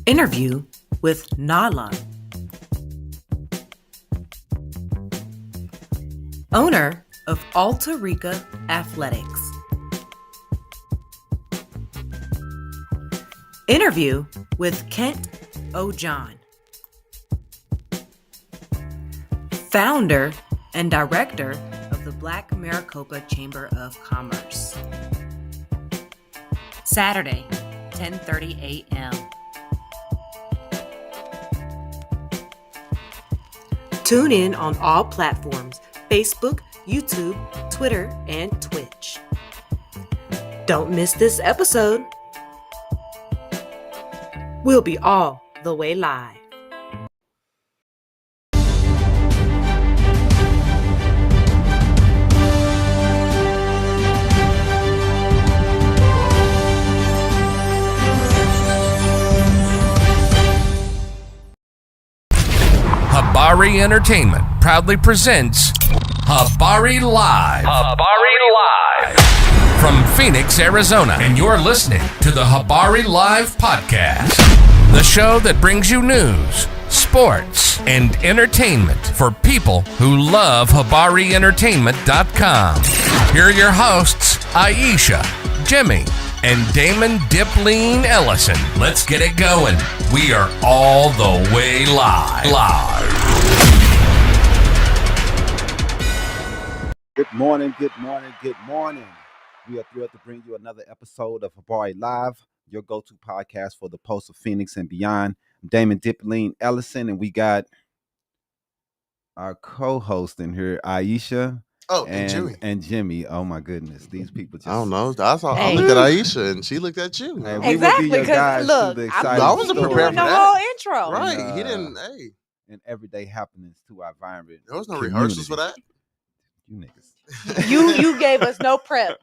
Interview with Nalah, owner of Altherica Athletics. Interview with Kent O'John, founder and director of the Black Maricopa Chamber of Commerce. Saturday, 10:30 a.m. Tune in on all platforms: Facebook, YouTube, Twitter, and Twitch. Don't miss this episode. We'll be all the way live. Habari Entertainment proudly presents Habari Live. Habari Live. From Phoenix, Arizona. And you're listening to the Habari Live podcast. The show that brings you news, sports, and entertainment for people who love HabariEntertainment.com. Here are your hosts, Iesha, Jimmi, and Damon Dip Ellison. Let's get it going. We are all the way live. Good morning. We are thrilled to bring you another episode of Habari Live, your go-to podcast for the Pulse of Phoenix and beyond. I'm Damon Dip Ellison, and we got our co-host in here, Iesha. Oh, and Jimmi. Oh my goodness, these people just. I don't know. I looked at Iesha and she looked at you. Hey, we will be your guys through the exciting I wasn't prepared for the that. whole intro. Right. And, He didn't. Hey, and everyday happenings to our environment. there was no community. rehearsals for that. You niggas. You gave us no prep.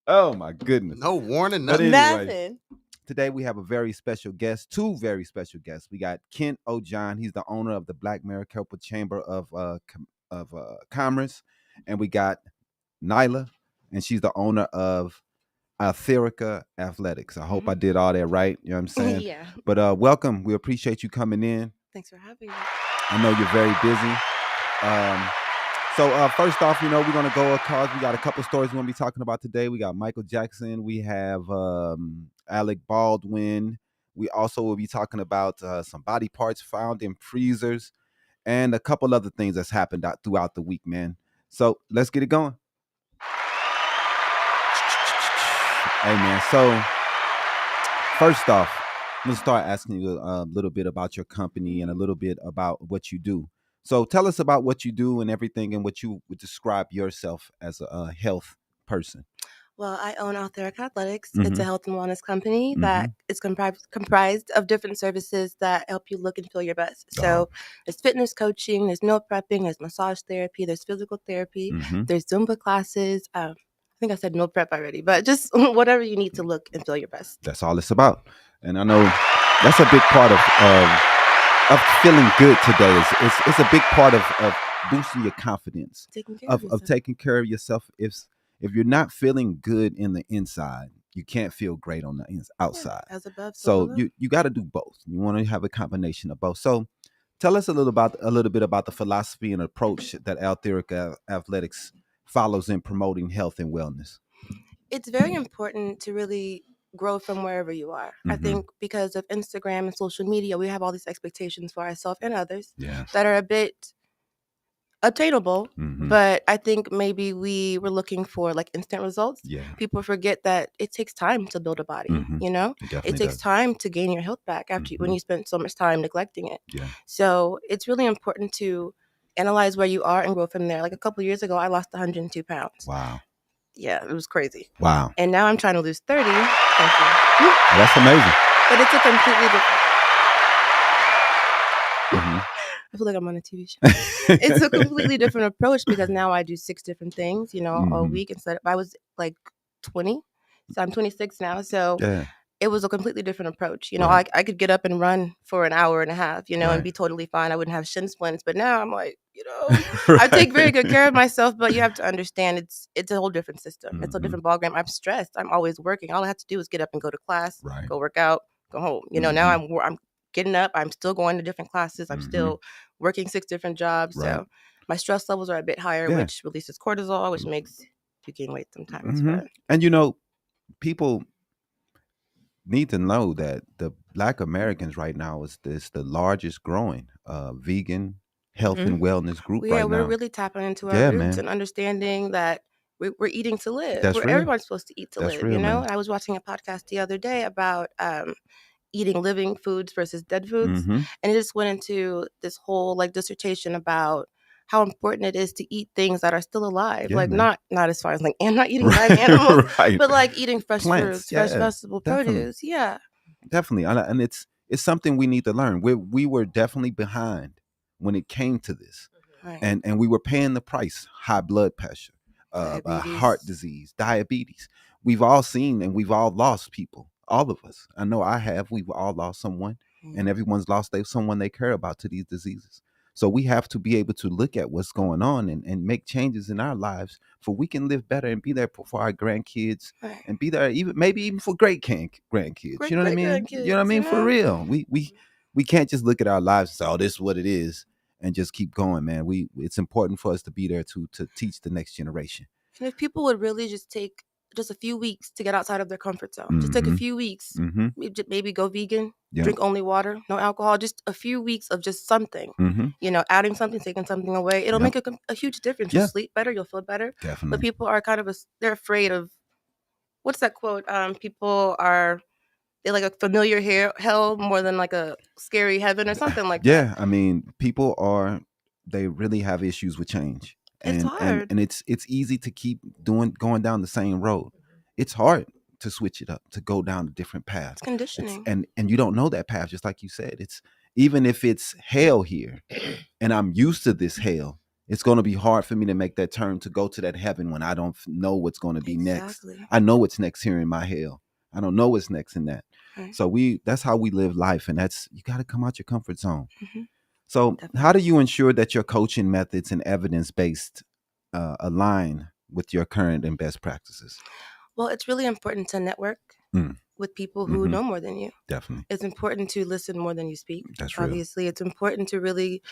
Oh my goodness. No warning. But Nothing. anyway, Nothing. Today we have a very special guest, two very special guests. We got Kent O'John. He's the owner of the Black Maricopa Chamber of Commerce, and we got Nalah, and she's the owner of Altherica Athletics. I hope I did all that right. You know what I'm saying? Yeah. But welcome. We appreciate you coming in. Thanks for having me. I know you're very busy. So first off, we're going to go across. We got a couple stories we're going to be talking about today. We got Michael Jackson. We have Alec Baldwin. We also will be talking about some body parts found in freezers and a couple other things that's happened throughout the week, man. So let's get it going. Hey, man. So first off, I'm going to start asking you a little bit about your company and a little bit about what you do. So tell us about what you do and everything and what you would describe yourself as a health person. Well, I own Altherica Athletics. Mhm. It's a health and wellness company that is comprised of different services that help you look and feel your best. So there's fitness coaching, there's meal prepping, there's massage therapy, there's physical therapy, there's Zumba classes. I think I said meal prep already, but just whatever you need to look and feel your best. That's all it's about. And I know that's a big part of feeling good today. It's a big part of boosting your confidence, of taking care of yourself. If you're not feeling good in the inside, you can't feel great on the outside. As above, So you got to do both. You want to have a combination of both. So tell us a little bit about the philosophy and approach that Altherica Athletics follows in promoting health and wellness. It's very important to really grow from wherever you are. I think because of Instagram and social media, we have all these expectations for ourselves and others that are a bit attainable, but I think maybe we were looking for like instant results. People forget that it takes time to build a body. It takes time to gain your health back after when you spend so much time neglecting it. So it's really important to analyze where you are and grow from there. Like a couple of years ago, I lost 102 pounds. Wow. Yeah, it was crazy. Wow. And now I'm trying to lose 30. Thank you. That's amazing. But it's a completely different. I feel like I'm on a TV show. It's a completely different approach because now I do 6 different things, a week instead of, I was like 20. So I'm 26 now. So it was a completely different approach. I could get up and run for an hour and a half, and be totally fine. I wouldn't have shin splints. But now I'm like, I take very good care of myself. But you have to understand it's a whole different system. It's a different ballgame. I'm stressed. I'm always working. All I have to do is get up and go to class, go work out, go home. Now I'm getting up. I'm still going to different classes. I'm still working 6 different jobs. Right. So my stress levels are a bit higher, which releases cortisol, which makes you gain weight sometimes. But. And people need to know that the Black Americans right now is the largest growing vegan health and wellness group right now. We're really tapping into our roots and understanding that we're eating to live. That's real. Everyone's supposed to eat to live, real, man. And I was watching a podcast the other day about eating living foods versus dead foods, and it just went into this whole dissertation about how important it is to eat things that are still alive, not as far as I'm not eating live animals, but eating fresh fruits, fresh vegetable produce. Yeah, definitely, and it's something we need to learn. We were definitely behind when it came to this, and we were paying the price: high blood pressure, heart disease, diabetes. We've all seen and we've all lost people. All of us. I know I have. We've all lost someone, and everyone's lost someone they care about to these diseases. So we have to be able to look at what's going on and make changes in our lives for we can live better and be there for our grandkids and be there maybe even for great grandkids. You know what I mean? You know what I mean? For real. We can't just look at our lives and say, oh, this is what it is, and just keep going, man. It's important for us to be there to teach the next generation. And if people would really just take just a few weeks to get outside of their comfort zone. Just take a few weeks, maybe go vegan, drink only water, no alcohol, just a few weeks of just something, adding something, taking something away. It'll make a huge difference. You'll sleep better, you'll feel better. Definitely. But people are they're afraid of, what's that quote? They like a familiar hell more than like a scary heaven or something like that. Yeah, I mean, people they really have issues with change. It's hard. And it's easy to keep going down the same road. It's hard to switch it up, to go down a different path. It's conditioning. And you don't know that path, just like you said. It's even if it's hell here and I'm used to this hell, it's going to be hard for me to make that turn to go to that heaven when I don't know what's going to be next. I know what's next here in my hell. I don't know what's next in that. Right. So that's how we live life. And you got to come out your comfort zone. So definitely. How do you ensure that your coaching methods and evidence-based align with your current and best practices? Well, it's really important to network with people who know more than you. Definitely. It's important to listen more than you speak. That's obviously. Real. It's important to really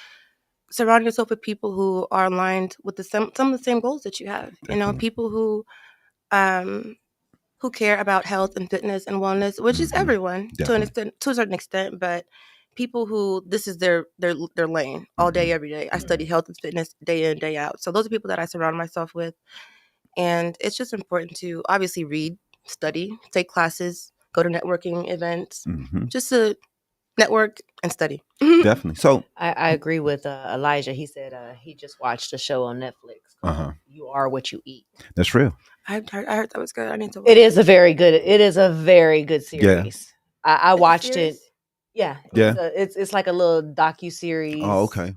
surround yourself with people who are aligned with some of the same goals that you have. Definitely. People who care about health and fitness and wellness, which is everyone to a certain extent, but people who this is their lane all day, every day. I study health and fitness day in, day out. So those are people that I surround myself with. And it's just important to obviously read, study, take classes, go to networking events, just to network and study. Definitely. So I agree with Elijah. He said he just watched a show on Netflix called You Are What You Eat. That's real. I heard that was good. I need to watch it. It is a very good series. Yeah. I watched it. Yeah. It's like a little docu-series. Oh, okay.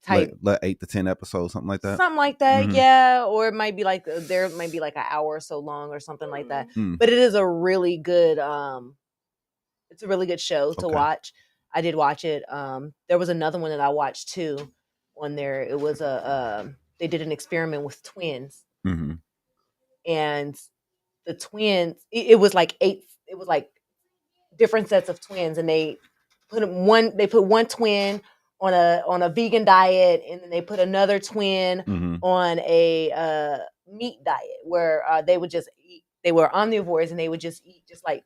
Type. Like 8 to 10 episodes, something like that? Something like that, yeah. Or it might be like, there might be like an hour or so long or something like that. But it is a really good, it's a really good show to watch. I did watch it. There was another one that I watched too on there. It was they did an experiment with twins. And the twins, it was like different sets of twins, and they put one twin on a vegan diet, and then they put another twin on a meat diet where they would just eat. They were omnivores, and they would just eat just like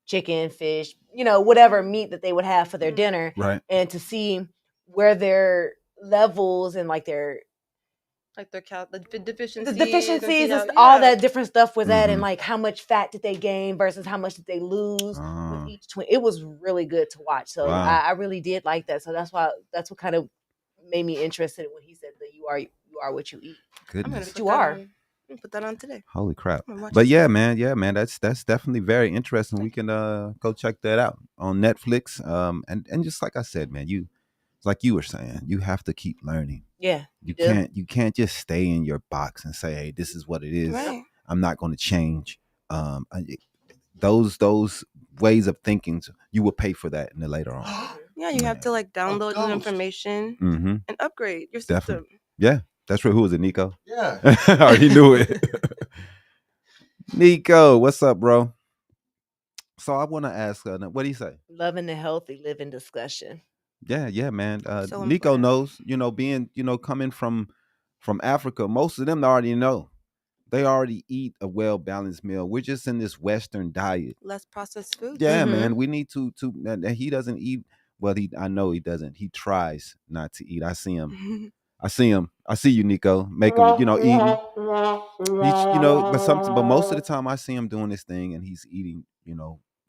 chicken, fish, whatever meat that they would have for their dinner, right? And to see where their levels and like their deficiencies, all that different stuff was at, and like how much fat did they gain versus how much did they lose with each twin. It was really good to watch. So I really did like that. So that's what kind of made me interested when he said that you are what you eat. Goodness, you are. Put that on today. Holy crap! But yeah, man, that's definitely very interesting. We can go check that out on Netflix. And just like I said, man, like you were saying, you have to keep learning. Yeah, you can't just stay in your box and say, hey, this is what it is. Right. I'm not going to change. Those ways of thinking, you will pay for that in the later on. Yeah, you have to download new information and upgrade your system. Definitely. Yeah, that's right. Who was it, Nico? Yeah. I already knew it. Nico, what's up, bro? So I want to ask, what do you say? Loving the healthy living discussion. Yeah, man. So Nico important. knows, being, coming from Africa, most of them already know. They already eat a well balanced meal. We're just in this Western diet. Less processed food. Yeah, man. We need to and he doesn't eat. Well, I know he doesn't. He tries not to eat. I see him. I see him. I see you, Nico. Make him, eating. But most of the time I see him doing this thing and he's eating,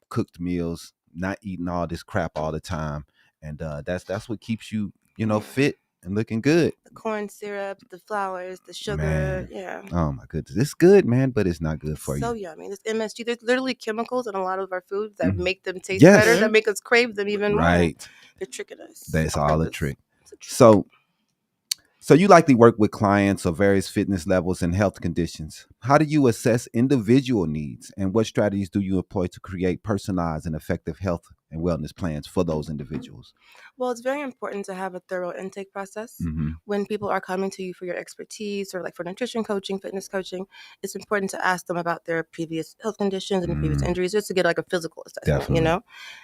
cooked meals, not eating all this crap all the time. And that's what keeps you, fit and looking good. The corn syrup, the flours, the sugar. Man. Yeah. Oh my goodness. It's good, man, but it's not good for So you. yummy. This MSG, there's literally chemicals in a lot of our foods that make them taste Yes. better, that make us crave them even more. Right. They're tricking us. That's on all a purpose. trick. It's a trick. So you likely work with clients of various fitness levels and health conditions. How do you assess individual needs, and what strategies do you employ to create personalized and effective health and wellness plans for those individuals? Well, it's very important to have a thorough intake process. When people are coming to you for your expertise or like for nutrition coaching, fitness coaching, it's important to ask them about their previous health conditions and previous injuries, just to get like a physical assessment, Definitely.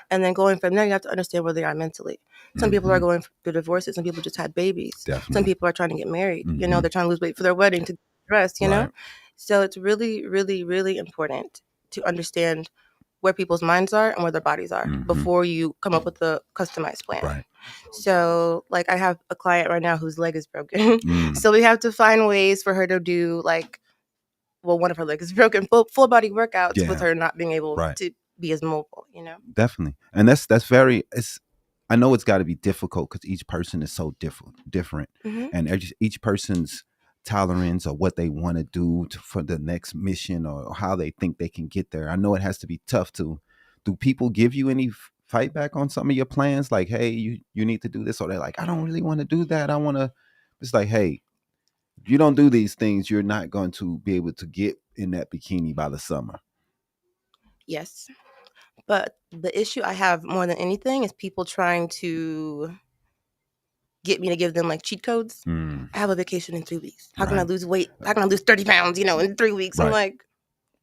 And then going from there, you have to understand where they are mentally. Some people are going through divorces. Some people just had babies. Definitely. Some people are trying to get married. They're trying to lose weight for their wedding to get dressed, Right. So it's really, really, really important to understand where people's minds are and where their bodies are before you come up with a customized plan. Right. So like I have a client right now whose leg is broken. So we have to find ways for her to do one of her legs is broken, full body workouts with her not being able to be as mobile, Definitely. And that's very, I know it's got to be difficult because each person is so different. And each person's tolerance or what they want to do for the next mission or how they think they can get there. I know it has to be tough to. Do people give you any fight back on some of your plans? Like, hey, you need to do this, or they're like, I don't really want to do that. I want to. It's like, hey, if you don't do these things, you're not going to be able to get in that bikini by the summer. Yes. But the issue I have more than anything is people trying to get me to give them like cheat codes. I have a vacation in 3 weeks. How can I lose weight? How can I lose 30 pounds, in 3 weeks? I'm like,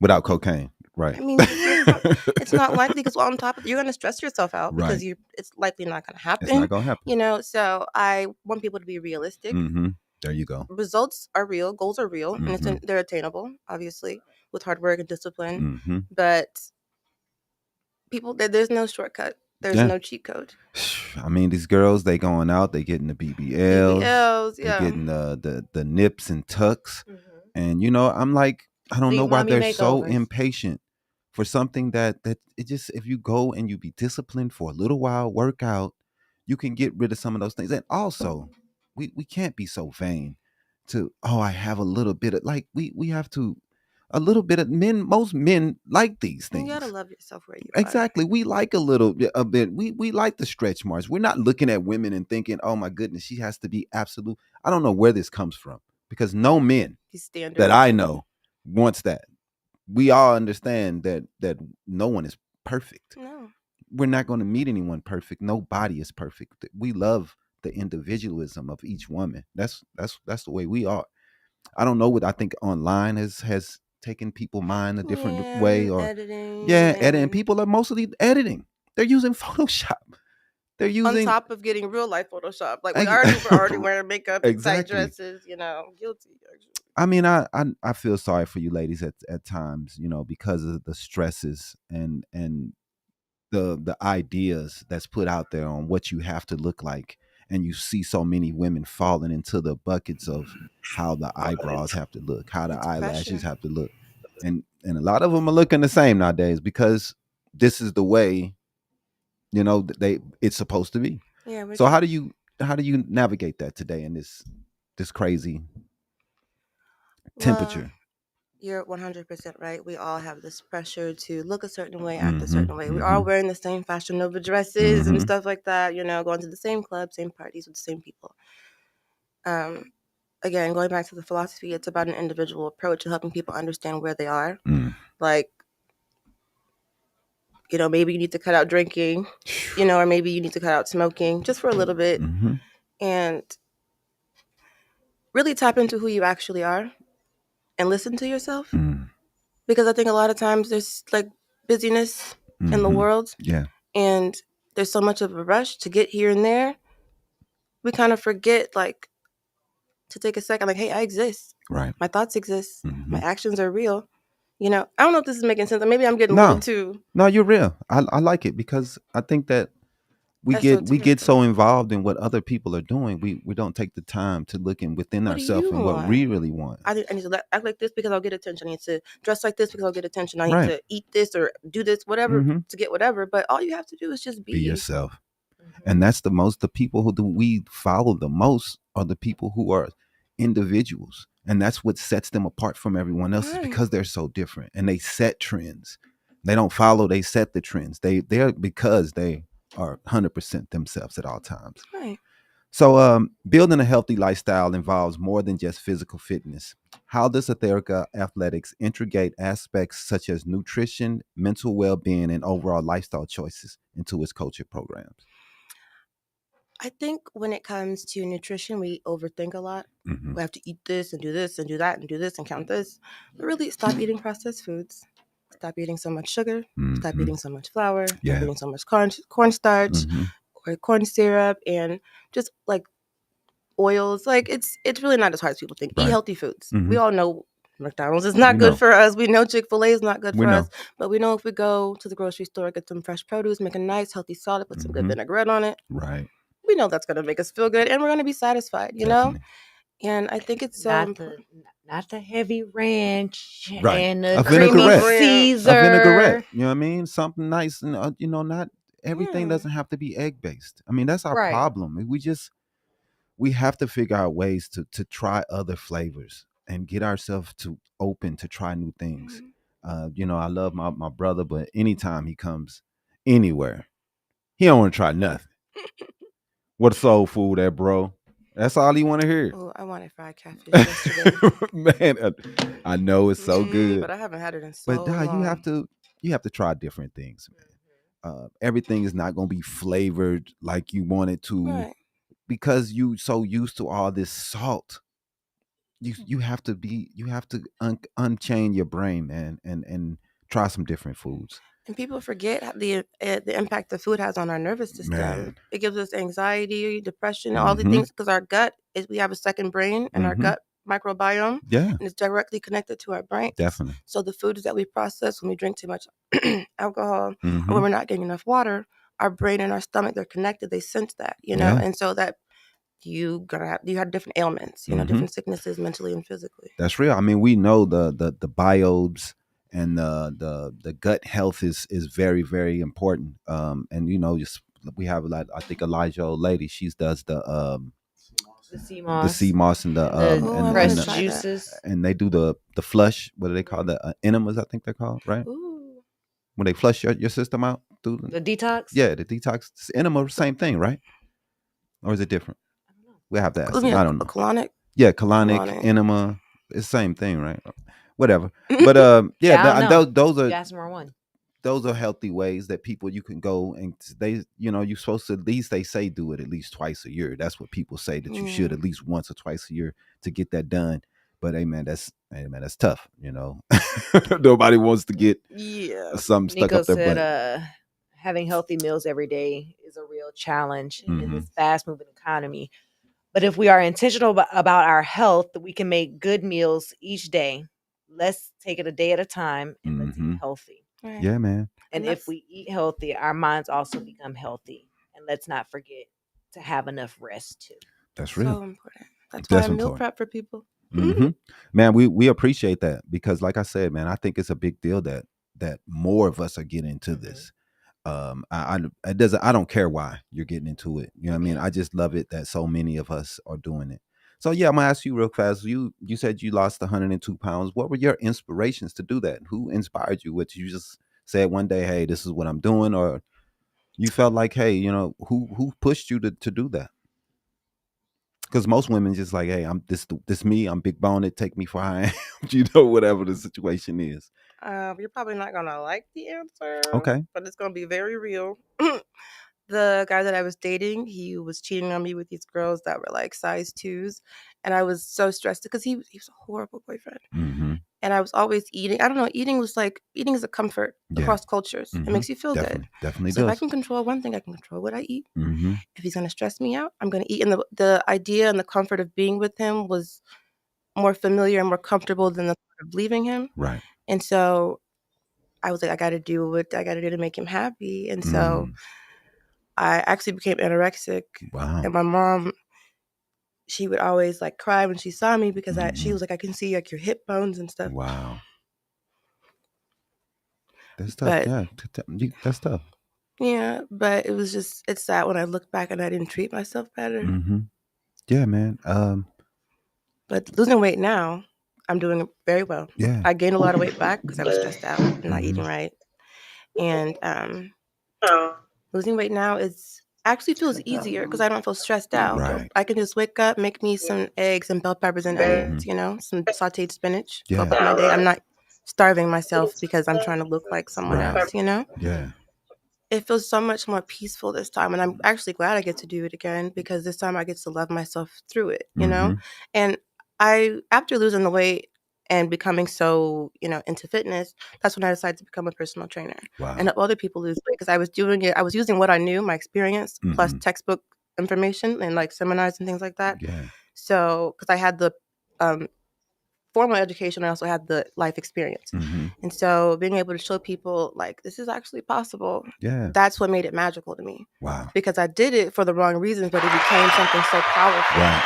without cocaine. Right. I mean, it's not likely because on top of you're going to stress yourself out because it's likely not going to happen. It's not going to happen. So I want people to be realistic. There you go. Results are real. Goals are real. And they're attainable, obviously, with hard work and discipline. But people, there's no shortcut. There's no cheat code. I mean, these girls, they going out, they getting the BBLs, they getting the nips and tucks. And, I'm like, I don't know why they're so impatient for something that it just, if you go and you be disciplined for a little while, work out, you can get rid of some of those things. And also, we can't be so vain to, I have a little bit of, like, we have to, a little bit of most men like these things. You gotta love yourself where you are. Exactly. We like a bit. We like the stretch marks. We're not looking at women and thinking, oh my goodness, she has to be absolute. I don't know where this comes from, because no men that I know wants that. We all understand that no one is perfect. No. We're not going to meet anyone perfect. Nobody is perfect. We love the individualism of each woman. That's the way we are. I don't know what I think online has taken people's mind a different way, or editing. People are mostly editing. They're using Photoshop. They're using on top of getting real life Photoshop. Like we're already wearing makeup and tight dresses. Guilty. Actually. I mean, I feel sorry for you ladies at times, because of the stresses and the ideas that's put out there on what you have to look like. And you see so many women falling into the buckets of how the eyebrows have to look, how the eyelashes have to look. And a lot of them are looking the same nowadays because this is the way, it's supposed to be. Yeah. So how do you navigate that today in this crazy temperature? You're 100% right. We all have this pressure to look a certain way, act a certain way. We're all wearing the same Fashion Nova dresses and stuff like that, going to the same club, same parties with the same people. Again, going back to the philosophy, it's about an individual approach to helping people understand where they are. Like, maybe you need to cut out drinking, or maybe you need to cut out smoking just for a little bit and really tap into who you actually are. And listen to yourself, because I think a lot of times there's like busyness in the world. Yeah. And there's so much of a rush to get here and there. We kind of forget, like, to take a second, like, hey, I exist. Right. My thoughts exist. My actions are real. You know, I don't know if this is making sense. Maybe I'm getting a little too. No, you're real. I like it because I think that we get so involved in what other people are doing. We don't take the time to look within ourselves and what we really want. I need to act like this because I'll get attention. I need to dress like this because I'll get attention. I need to eat this or do this, whatever, to get whatever. But all you have to do is just be yourself. And that's the people who we follow the most are the people who are individuals. And that's what sets them apart from everyone else is because they're so different and they set trends. They don't follow, they set the trends. They're because they are 100% themselves at all times. Right. So building a healthy lifestyle involves more than just physical fitness. How does Altherica Athletics integrate aspects such as nutrition, mental well-being, and overall lifestyle choices into its coaching programs? I think when it comes to nutrition, we overthink a lot. We have to eat this and do this and do that and do this and count this. But really, stop eating processed foods. Stop eating so much sugar. Stop eating so much flour. Stop eating so much cornstarch or corn syrup and just like oils. Like it's really not as hard as people think. Eat healthy foods. We all know McDonald's is not good for us. We know Chick-fil-A is not good for us. But we know if we go to the grocery store, get some fresh produce, make a nice healthy salad, put some good vinaigrette on it. Right. We know that's going to make us feel good and we're going to be satisfied, you know? And I think it's not the heavy ranch and the creamy Caesar. A vinaigrette, you know what I mean? Something nice and, not everything doesn't have to be egg-based. I mean, that's our problem. We have to figure out ways to try other flavors and get ourselves open to try new things. I love my brother, but anytime he comes anywhere, he don't want to try nothing. What soul food that, bro? That's all he want to hear. Oh, I wanted fried catfish yesterday. Man, I know it's so good, but I haven't had it in so long. But you have to try different things, man. Everything is not going to be flavored like you want it to, because you so used to all this salt. You have to unchain your brain, man, and try some different foods. And people forget the impact the food has on our nervous system. Man. It gives us anxiety, depression, all the things because our gut we have a second brain and our gut microbiome. Yeah. And it's directly connected to our brain. Definitely. So the foods that we process when we drink too much alcohol or when we're not getting enough water, our brain and our stomach, they're connected. They sense that, and so that you have different ailments, different sicknesses mentally and physically. That's real. I mean, we know the biobes and the gut health is very, very important. And we have a lot. I think Elijah, old lady, she does the sea moss and the fresh juices, and they do the flush. What do they call the enemas? I think they're called, right? Ooh. When they flush your system out through the detox. Yeah, the detox. Enema, same thing, right? Or is it different? We have to ask. I don't know. Colonic. Yeah, colonic, enema. It's the same thing, right? Whatever. But those are healthy ways that people you can go and you're supposed to, at least they say do it at least twice a year. That's what people say, that you should at least once or twice a year to get that done. But that's tough. Nobody wants to get something stuck Nico up their said, butt. Having healthy meals every day is a real challenge in this fast moving economy. But if we are intentional about our health, we can make good meals each day. Let's take it a day at a time and let's eat healthy. Right. Yeah, man. And if we eat healthy, our minds also become healthy. And let's not forget to have enough rest too. That's real. So important. That's why I meal prep for people. Man, we appreciate that because, like I said, man, I think it's a big deal that more of us are getting into this. I don't care why you're getting into it. You know what I mean? I just love it that so many of us are doing it. So yeah, I'm gonna ask you real fast. You said you lost 102 pounds. What were your inspirations to do that? Who inspired you? What you just said one day, hey, this is what I'm doing, or you felt like, hey, who pushed you to do that? Because most women just like, hey, I'm this me, I'm big boned, take me for I am, whatever the situation is. You're probably not gonna like the answer. Okay. But it's gonna be very real. The guy that I was dating, he was cheating on me with these girls that were like size 2s, and I was so stressed because he was a horrible boyfriend. and I was always eating. I don't know. Eating is a comfort across cultures. It makes you feel good. Definitely so does. if I can control one thing, I can control what I eat. Mm-hmm. If he's gonna stress me out, I'm gonna eat. And the idea and the comfort of being with him was more familiar and more comfortable than the thought of leaving him. Right. And so I was like, I got to do what I got to do to make him happy. And so I actually became anorexic. Wow. And my mom, she would always like cry when she saw me because she was like, I can see like your hip bones and stuff. Wow. That's tough. That's tough. Yeah, but it's sad when I look back and I didn't treat myself better. Mm-hmm. Yeah, man. But losing weight now, I'm doing very well. Yeah. I gained a lot of weight back because I was stressed out and not eating right. And losing weight now actually feels easier because I don't feel stressed out. Right. I can just wake up, make me some eggs and bell peppers and onions, some sauteed spinach. Yeah. Go about my day. I'm not starving myself because I'm trying to look like someone else, Yeah. It feels so much more peaceful this time. And I'm actually glad I get to do it again because this time I get to love myself through it, And after losing the weight and becoming so, into fitness, that's when I decided to become a personal trainer and help other people lose weight because I was doing it. I was using what I knew, my experience, plus textbook information and like seminars and things like that. Yeah. So, because I had the formal education, I also had the life experience. And so being able to show people like this is actually possible, that's what made it magical to me. Wow. Because I did it for the wrong reasons, but it became something so powerful. Right.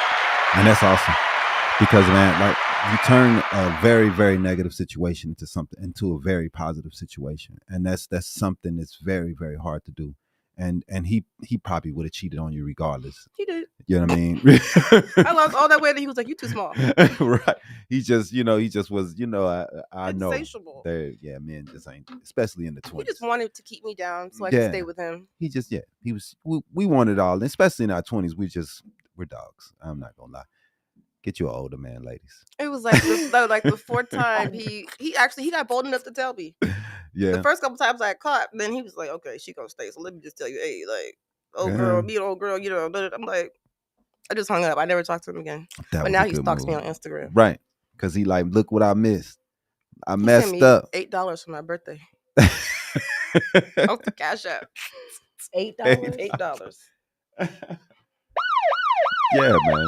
And that's awesome. Because man, like you turn a very, very negative situation into a very positive situation. And that's something that's very, very hard to do. And he probably would have cheated on you regardless. He did. You know what I mean? I lost all that weight and he was like, you too small. Right. He just was, I know. Insatiable. Yeah, men just ain't, especially in the 20s. He just wanted to keep me down so I could stay with him. We wanted all, especially in our 20s, we're dogs. I'm not gonna lie. Get you an older man, ladies. It was like the fourth time he got bold enough to tell me. Yeah. The first couple times I caught, then he was like, okay, she gonna stay. So let me just tell you, hey, like, girl, me and old girl, I'm like, I just hung up. I never talked to him again. But now he stalks me on Instagram. Right. Because he like, look what I missed. I messed up. $8 for my birthday. Off the Cash App. $8? $8. Yeah, man.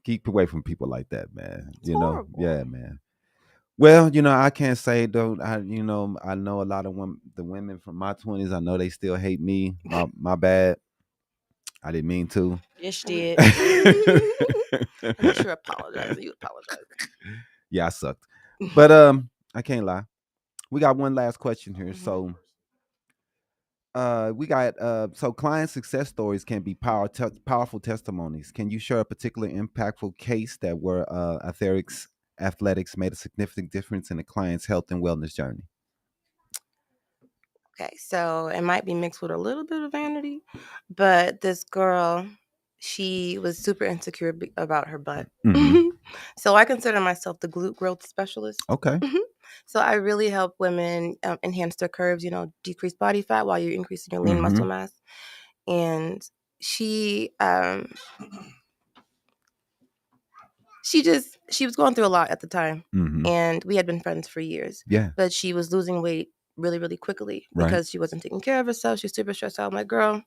Keep away from people like that, man. It's horrible. Yeah, man. Well, I can't say though. I know a lot of the women from my 20s. I know they still hate me. My bad. I didn't mean to. Yes, you did. I'm sure apologize. You apologize. Yeah, I sucked. But I can't lie. We got one last question here. So we got so client success stories can be powerful testimonies. Can you share a particular impactful case that where athletics made a significant difference in the client's health and wellness journey? Okay, so it might be mixed with a little bit of vanity, but this girl, she was super insecure about her butt. So I consider myself the glute growth specialist. Okay. So I really help women enhance their curves, decrease body fat while you're increasing your lean muscle mass. And she was going through a lot at the time. And we had been friends for years. Yeah. But she was losing weight really, really quickly because she wasn't taking care of herself. She was super stressed out. I'm like, girl,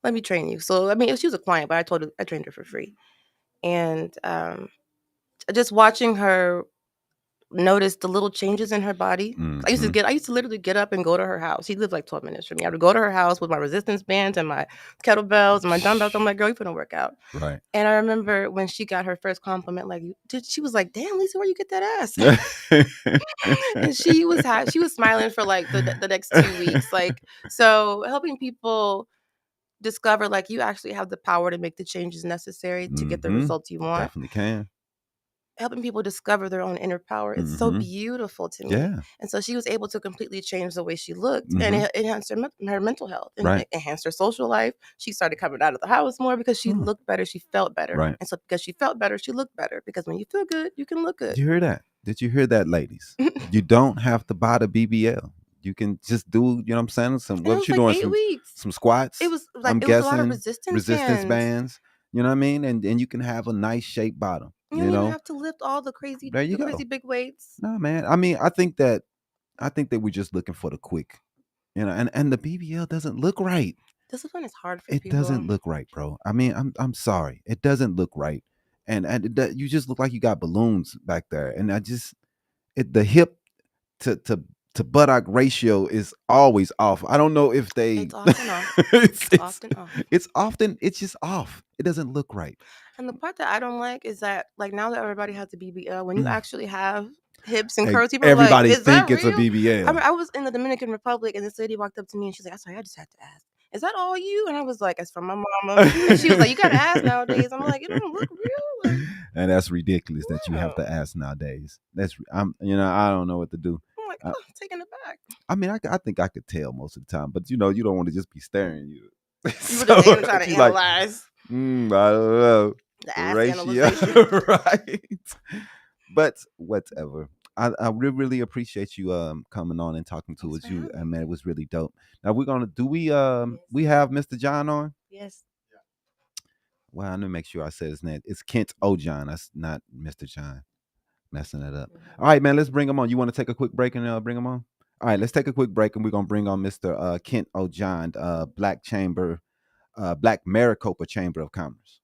let me train you. So, I mean, she was a client, but I trained her for free. And just watching her notice the little changes in her body. I used to literally get up and go to her house. She lived like 12 minutes from me. I would go to her house with my resistance bands and my kettlebells and my dumbbells. I'm like, girl, you finna work out. Right. And I remember when she got her first compliment, she was like, damn, Lisa, where you get that ass? And she was smiling for like the next 2 weeks. Like, so helping people discover like you actually have the power to make the changes necessary to get the results you want. Definitely can. Helping people discover their own inner power. It's so beautiful to me. Yeah. And so she was able to completely change the way she looked and it enhanced her mental health and it enhanced her social life. She started coming out of the house more because she looked better. She felt better. Right. And so because she felt better, she looked better because when you feel good, you can look good. Did you hear that? Did you hear that, ladies? You don't have to buy the BBL. You can just do, you know what I'm saying? What you doing? 8 weeks. Some squats. It was like I'm it was guessing a lot of resistance bands. You know what I mean? And you can have a nice shaped bottom. You don't even have to lift all the crazy big weights. No, man. I mean, I think that we're just looking for the quick, and the BBL doesn't look right. Discipline is hard for It people. doesn't look right, bro. I mean, I'm sorry. It doesn't look right. And you just look like you got balloons back there. And the hip to buttock ratio is always off. I don't know if they It's often off. It's just off. It doesn't look right. And the part that I don't like is that, like, now that everybody has a BBL, when you actually have hips and curves, people everybody are like, think it's a BBL. I was in the Dominican Republic, and this lady walked up to me, and she's like, "I'm sorry, I just had to ask, is that all you?" And I was like, "It's from my mama." And she was like, "You got to ask nowadays." I'm like, "It don't look real." Like, and that's ridiculous that you have to ask nowadays. I don't know what to do. I'm like, I'm taken aback. I mean, I think I could tell most of the time, but you don't want to just be staring. You were just trying to analyze. I don't know. The ass analyzation. Right. But whatever. I really appreciate you coming on and talking to us. Man, it was really dope. Now we have Mr. John on? Yes. Well, I need to make sure I said his name. It's Kent O'John. That's not Mr. John. Messing it up. All right, man, let's bring him on. You want to take a quick break and bring him on? All right, let's take a quick break and we're gonna bring on Mr. Kent O'John, Black Maricopa Chamber of Commerce.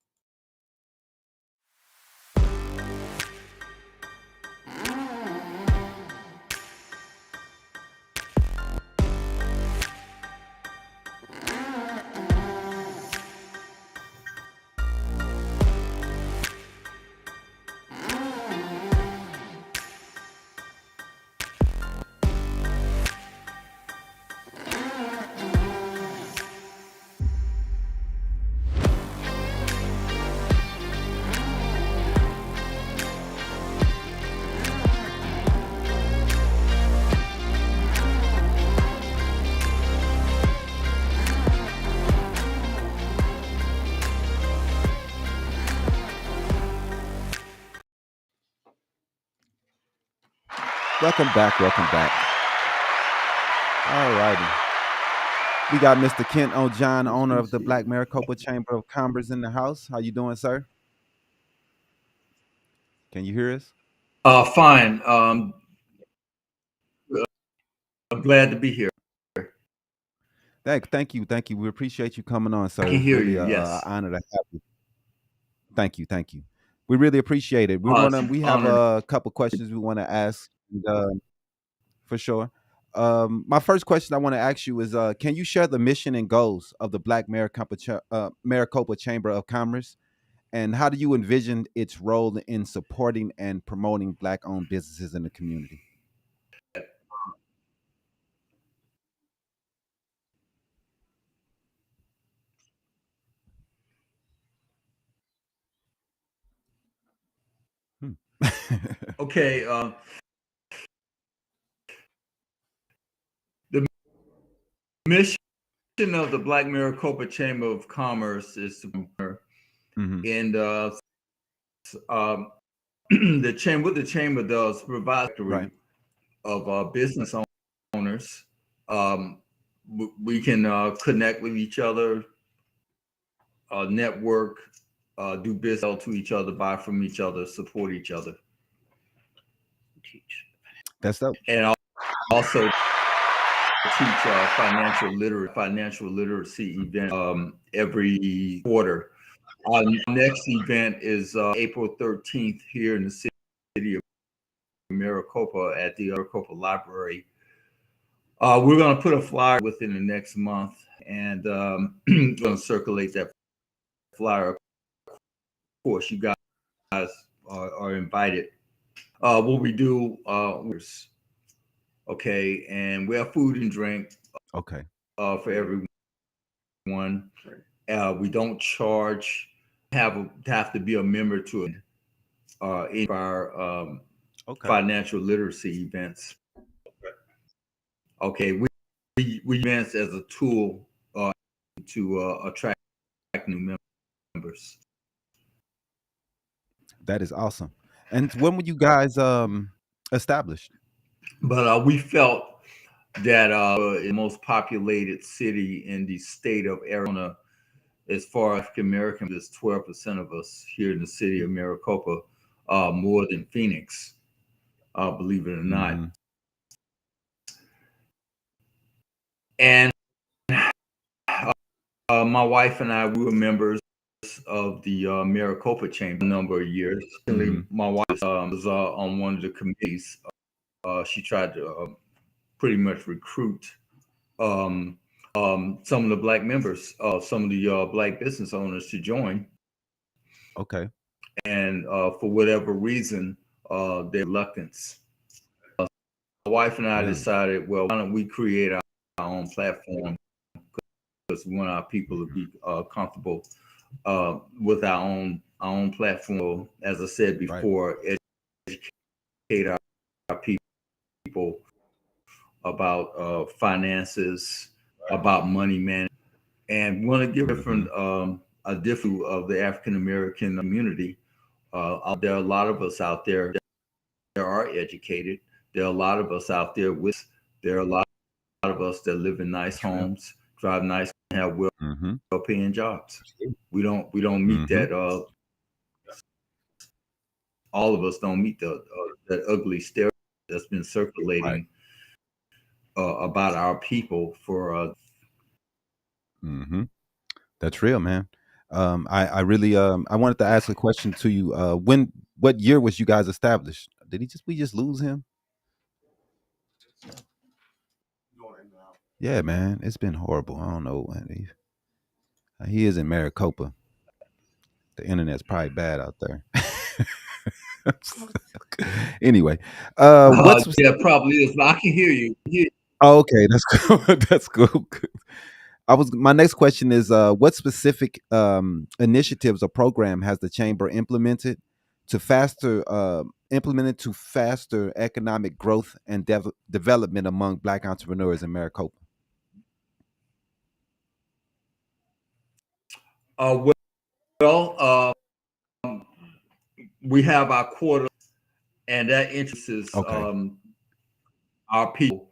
Welcome back. All righty. We got Mr. Kent O'John, owner of the Black Maricopa Chamber of Commerce in the house. How you doing, sir? Can you hear us? Fine. I'm glad to be here. Thank you. We appreciate you coming on, sir. I can hear really, you. Yes. Honor to have you. Thank you. We really appreciate it. We have a couple questions we want to ask, for sure. My first question I want to ask you is, can you share the mission and goals of the Black Maricopa Chamber of Commerce, and how do you envision its role in supporting and promoting Black-owned businesses in the community? Okay. The mission of the Black Maricopa Chamber of Commerce is to, and the chamber. What the chamber does provide of business owners. We can connect with each other, network, do business to each other, buy from each other, support each other. Teach. That's dope. And also teach financial literacy event every quarter. Our next event is April 13th here in the city of Maricopa at the Maricopa Library. We're going to put a flyer within the next month, and we're going to circulate that flyer. Of course, you guys are invited. What we do, okay, and we have food and drink. Okay. For everyone. We don't charge. Have to be a member to any of our financial literacy events. Okay, we events as a tool to attract new members. That is awesome. And when were you guys established? But we felt that the most populated city in the state of Arizona, as far as African Americans, is 12% of us here in the city of Maricopa. more than Phoenix, believe it or not. And my wife and I, we were members of the Maricopa Chamb a number of years. My wife was on one of the committees. She tried to pretty much recruit some of the black members, some of the black business owners to join. Okay. And for whatever reason, their reluctance. My wife and I decided, well, why don't we create our own platform? Because we want our people to be comfortable with our own platform. As I said before, educate our people about finances, about money management, and we want to give different a different of the African American community. There are a lot of us out there that are educated. There are a lot of us out there there are a lot of us that live in nice homes, drive nice, and have well-paying jobs. We don't meet that. All of us don't meet that ugly stereotype that's been circulating about our people for. That's real, man. I really I wanted to ask a question to you. What year was you guys established? Did we just lose him? Yeah, man, it's been horrible. I don't know. He is in Maricopa. The internet's probably bad out there. Anyway, yeah, probably is. But I can hear you. Oh, okay, that's cool. That's cool. My next question is, what specific initiatives or program has the chamber implemented to faster economic growth and development among Black entrepreneurs in Maricopa? We have our quarter, and that interests our people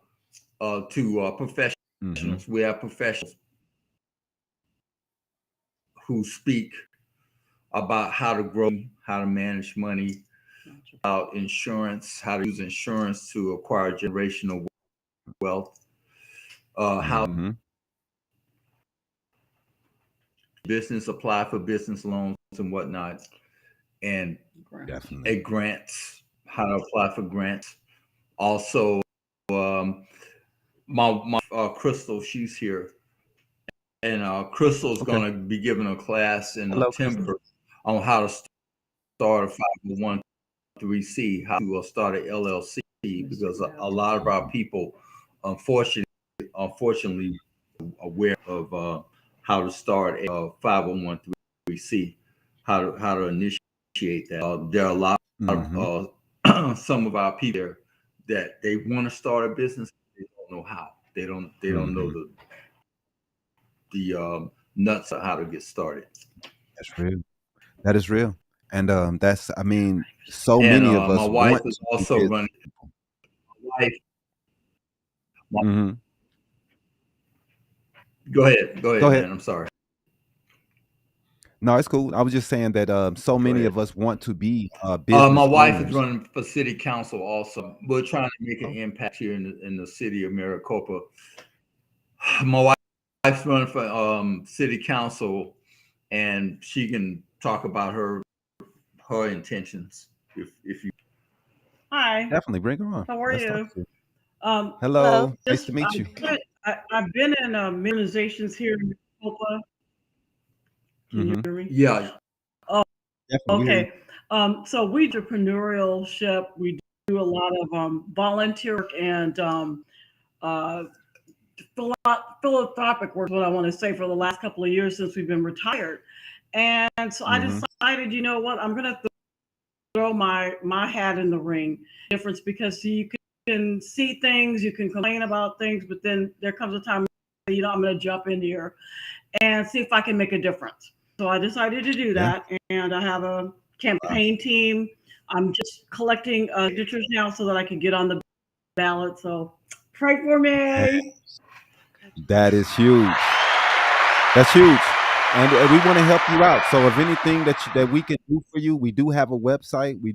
to professionals. We have professionals who speak about how to grow, how to manage money, about insurance, how to use insurance to acquire generational wealth, how business apply for business loans and whatnot, and grants, how to apply for grants. Also, my Crystal, she's here, and Crystal's going to be giving a class in September on how to start a 501(c), how to start an LLC, because a lot of our people, unfortunately, aware of how to start a 501(c), how to initiate that. There are a lot of some of our people there that they want to start a business, they don't know how. They don't know the nuts of how to get started. That's real. That is real. And that's, I mean, many of us. My wife is also running. Go ahead, man. I'm sorry. No, it's cool. I was just saying that many of us want to be business my wife owners. is running for city council also. We're trying to make an impact here in the city of Maricopa. My wife's running for city council, and she can talk about her intentions if you. Hi. Definitely bring her on. How are you? Hello. Nice to meet you. I've been in organizations here in Maricopa. Can you hear me? Yeah. Oh, okay. So we entrepreneurship. We do a lot of volunteer work and philanthropic work. What I want to say for the last couple of years since we've been retired, and so I decided, you know what, I'm gonna throw my hat in the ring. Difference, because you can see things, you can complain about things, but then there comes a time, I'm going to jump in here and see if I can make a difference. So I decided to do that, and I have a campaign team. I'm just collecting signatures now so that I can get on the ballot. So pray for me. That is huge. That's huge. And we want to help you out. So if anything that we can do for you, we do have a website. We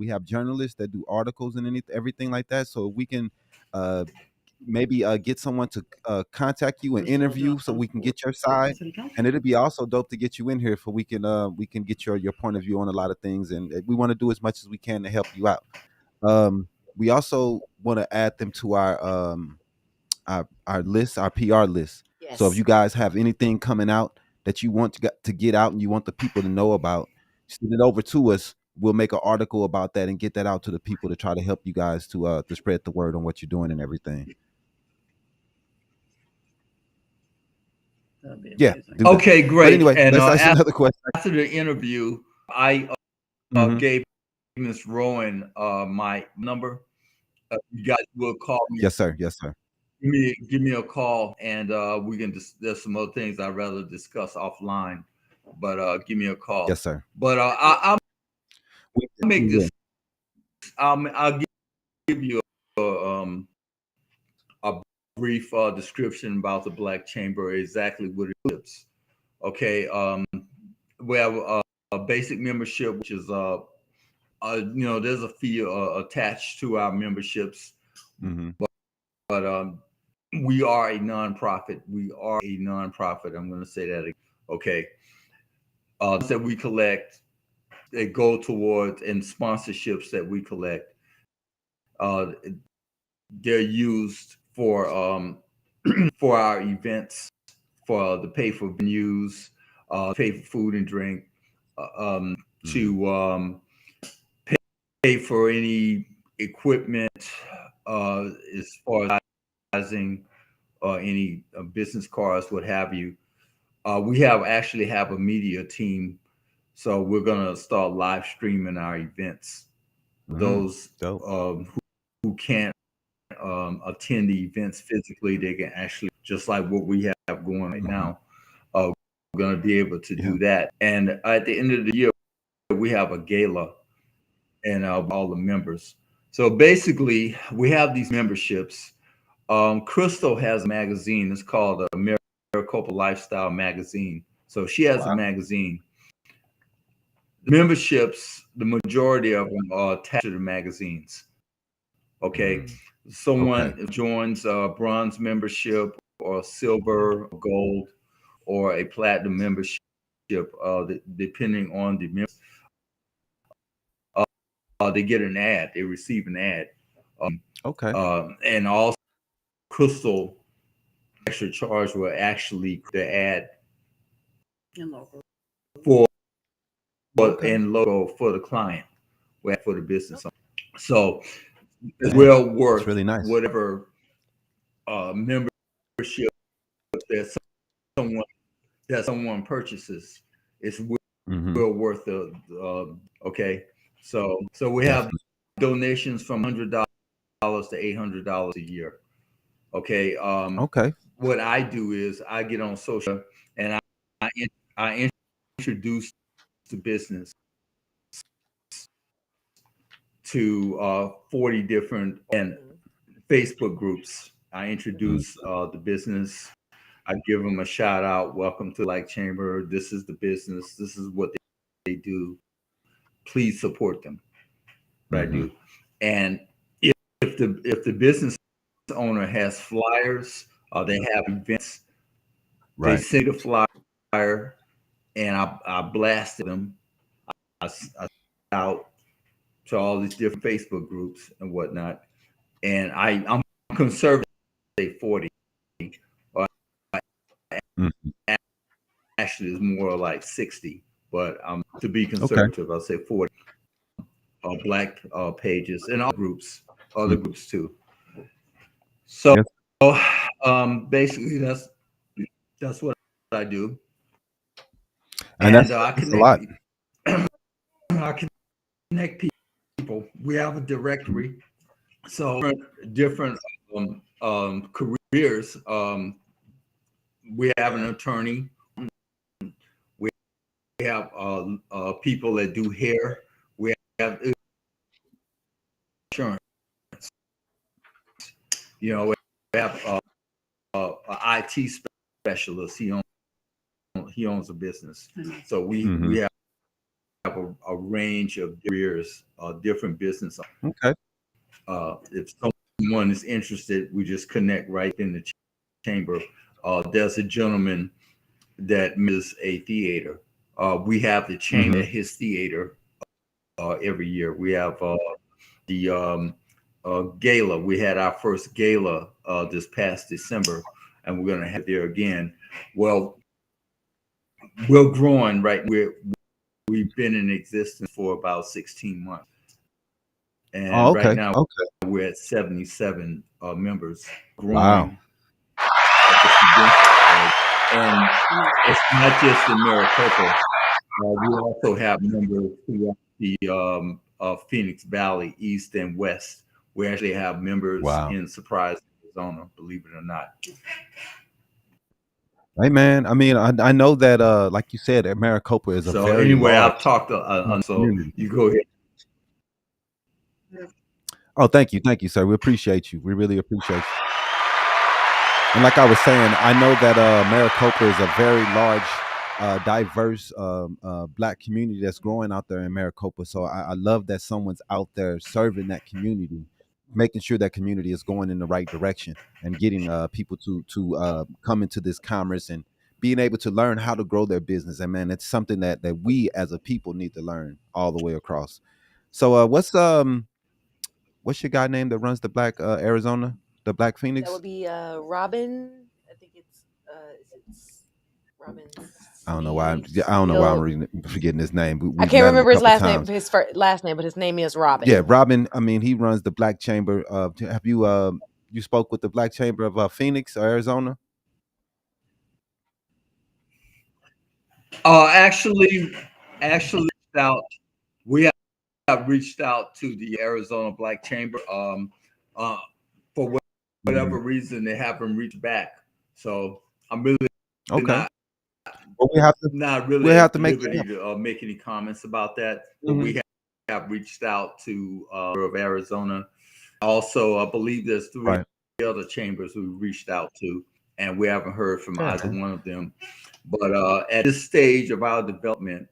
have journalists that do articles and everything like that. So if we can uh, maybe get someone to contact you and interview, so we can get your side. And it'd be also dope to get you in here, for we can get your point of view on a lot of things. And we want to do as much as we can to help you out. We also want to add them to our list, our PR list. Yes. So if you guys have anything coming out that you want to get out and you want the people to know about, send it over to us. We'll make an article about that and get that out to the people to try to help you guys to spread the word on what you're doing and everything. Yeah. Okay, great. But anyway, and let's ask another question. After the interview, I gave Ms. Rowan my number. You guys will call me. Yes, sir. Yes, sir. Give me a call, and we can there's some other things I'd rather discuss offline, but give me a call. Yes, sir. But I'll make this. I'll give you a brief description about the Black Chamber, exactly what it is. Okay, we have a basic membership, which is there's a fee attached to our memberships, but we are a nonprofit. I'm going to say that again. Okay, that we collect, they go towards, and sponsorships that we collect, they're used for for our events, to pay for venues, pay for food and drink, to pay for any equipment, as far as advertising, any business cards, what have you. We actually have a media team, so we're gonna start live streaming our events. Those who can't attend the events physically, they can actually, just like what we have going right now, we're going to be able to do that. And at the end of the year, we have a gala, and all the members. So basically, we have these memberships. Crystal has a magazine. It's called Maricopa Lifestyle Magazine. So she has a magazine. The memberships, the majority of them are attached to the magazines. Okay. Someone joins a bronze membership, or silver, or gold, or a platinum membership, depending on the member. They get an ad. They receive an ad. And also, Crystal extra charge will actually the ad and logo for the client, for the business. So it's well worth really nice. Whatever membership that someone purchases. It's well worth the okay. So we have donations from $100 to $800 a year. Okay. What I do is I get on social, and I introduce the business to 40 different and Facebook groups. I introduce the business. I give them a shout out. Welcome to Black Chamber. This is the business. This is what they do. Please support them. What I do. And if the business owner has flyers, they have events, they send a flyer, and I blasted them. I out to all these different Facebook groups and whatnot. And I'm conservative, say 40. Actually, it's more like 60, but to be conservative, I'll say 40 Black pages and all groups, other groups too. So basically, that's what I do, and I connect. I connect people. We have a directory, so different careers. We have an attorney. We have people that do hair. We have insurance. We have an IT specialist. He he owns a business. So we have a range of careers, different business. Okay. If someone is interested, we just connect right in the chamber. There's a gentleman that is a theater. We have the chamber at his theater every year. We have the gala. We had our first gala this past December, and we're going to have there again. Well, we're growing right. We've been in existence for about 16 months, and right now we're at 77 members. Growing. Wow. And it's not just in Maricopa. We also have members throughout the Phoenix Valley, East and West. We actually have members in Surprise, Arizona, believe it or not. Hey man, I mean, I know that like you said, Maricopa is a very large I've talked so you go ahead. Oh, thank you, sir. We appreciate you. We really appreciate you. And like I was saying, I know that Maricopa is a very large, diverse Black community that's growing out there in Maricopa. So I love that someone's out there serving that community, making sure that community is going in the right direction and getting people to come into this commerce and being able to learn how to grow their business. And man, it's something that we as a people need to learn all the way across. So what's your guy name that runs the Black Arizona, the Black Phoenix? That would be Robin. I think it's Robin. I don't know why. I'm forgetting his name. I can't remember his last name. His last name, but his name is Robin. Yeah, Robin. I mean, he runs the Black Chamber. Have you you spoke with the Black Chamber of Phoenix, Arizona? Actually, we have reached out to the Arizona Black Chamber. For whatever reason, they haven't reached back. So I'm really okay. Well, we have to make any comments about that. But we have reached out to of Arizona. Also, I believe there's 3 other chambers we reached out to, and we haven't heard from either one of them. But at this stage of our development,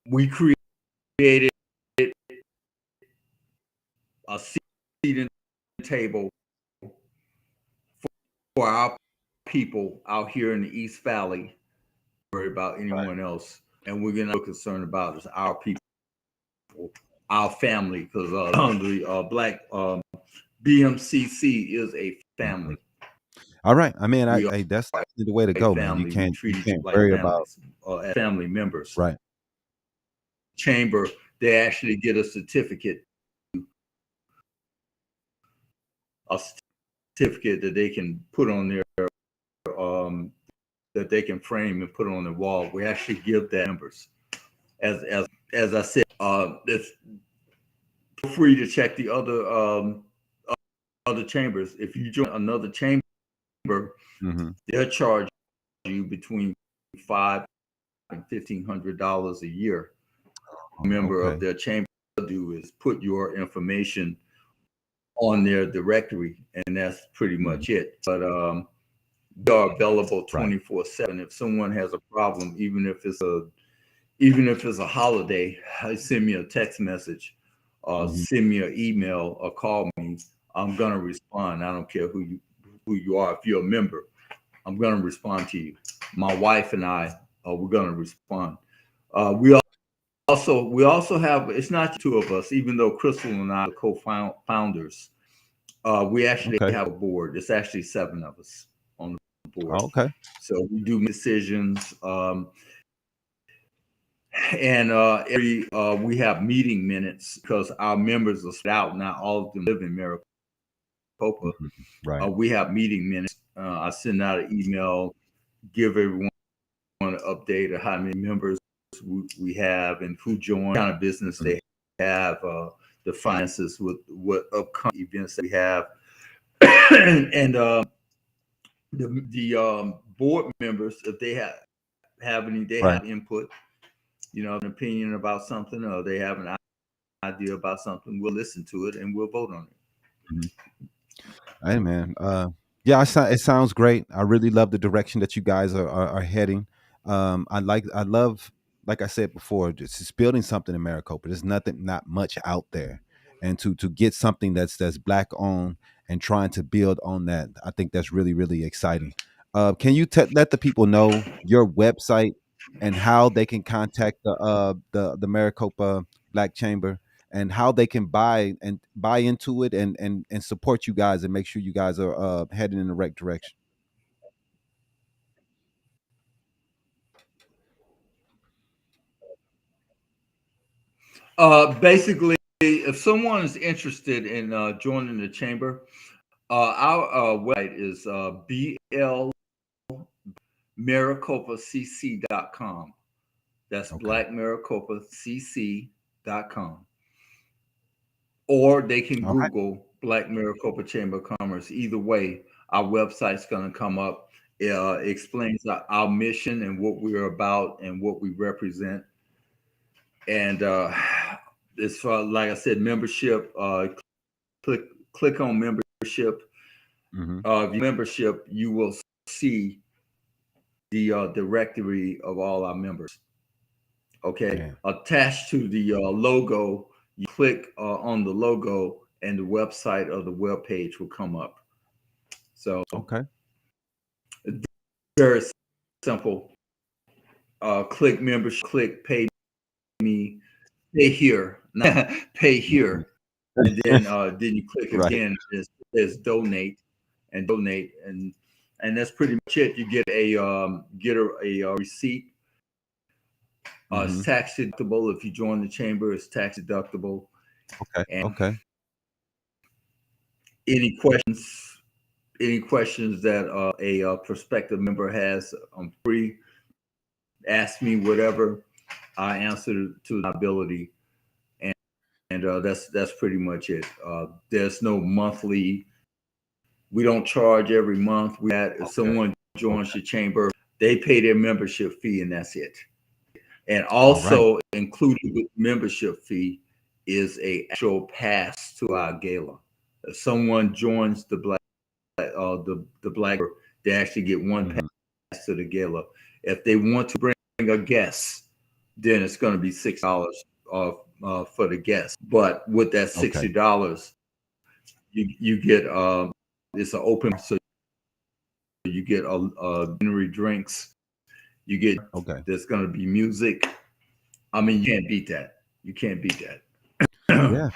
we created a seating table for our people out here in the East Valley. Worry about anyone else, and we're gonna be concerned about is our people, our family, because the Black BMCC is a family. All right. I mean, that's the way to go, man. You can't worry about family members. Right. Chamber, they actually get a certificate that they can put on their that they can frame and put on the wall. We actually give that members. As I said, it's free to check the other chambers. If you join another chamber, they'll charge you between $500 and $1,500 a year. A member of their chamber do is put your information on their directory, and that's pretty much it. But they are available 24/7. If someone has a problem, even if it's a holiday, send me a text message, send me an email, or call me. I'm gonna respond. I don't care who you are. If you're a member, I'm gonna respond to you. My wife and I, we're gonna respond. We also have, it's not the 2 of us, even though Crystal and I are co-founders. We actually have a board. It's actually 7 of us on the board. Okay. So we do decisions, and we have meeting minutes because our members are spread out. Not all of them live in Maricopa. Right. We have meeting minutes. I send out an email, give everyone an update of how many members we have and who joined, what kind of business they have, the finances, with what upcoming events we have, and the board members, if they have any, have input, an opinion about something, or they have an idea about something, we'll listen to it and we'll vote on it. Hey man, Yeah, it sounds great. I really love the direction that you guys are heading. I love, like I said before, just building something in Maricopa. There's not much out there, and to get something that's black owned and trying to build on that, I think that's really really exciting. Can you let the people know your website and how they can contact the Maricopa Black Chamber, and how they can buy into it and support you guys and make sure you guys are heading in the right direction? Basically, if someone is interested in joining the chamber, our website is blmaricopa.cc.com. That's Okay. blackmaricopacc.com. Or they can All right. Google Black Maricopa Chamber of Commerce. Either way, our website's going to come up. It explains our mission and what we're about and what we represent. And as far, like I said, membership, click on membership. Membership, you will see the directory of all our members. Okay. Man. Attached to the logo, you click on the logo and the website of the web page will come up. So Okay. very simple. Click membership, click pay me, pay here, pay here. And then you click Right. again, there's donate, and that's pretty much it. You get a receipt. It's tax deductible. If you join the chamber, it's tax deductible. Okay. And Okay. any questions that a prospective member has, I'm free. Ask me whatever. I answer to my ability, and that's pretty much it. There's no monthly. We don't charge every month. If someone joins the chamber, they pay their membership fee, and that's it. And also included with membership fee is a actual pass to our gala. If someone joins the Black, they actually get one pass to the gala. If they want to bring a guest, then it's going to be $6 for the guest. But with that $60, you get it's an open, so you get dinner drinks. You get there's going to be music. I mean, you can't beat that. You can't beat that. Yeah,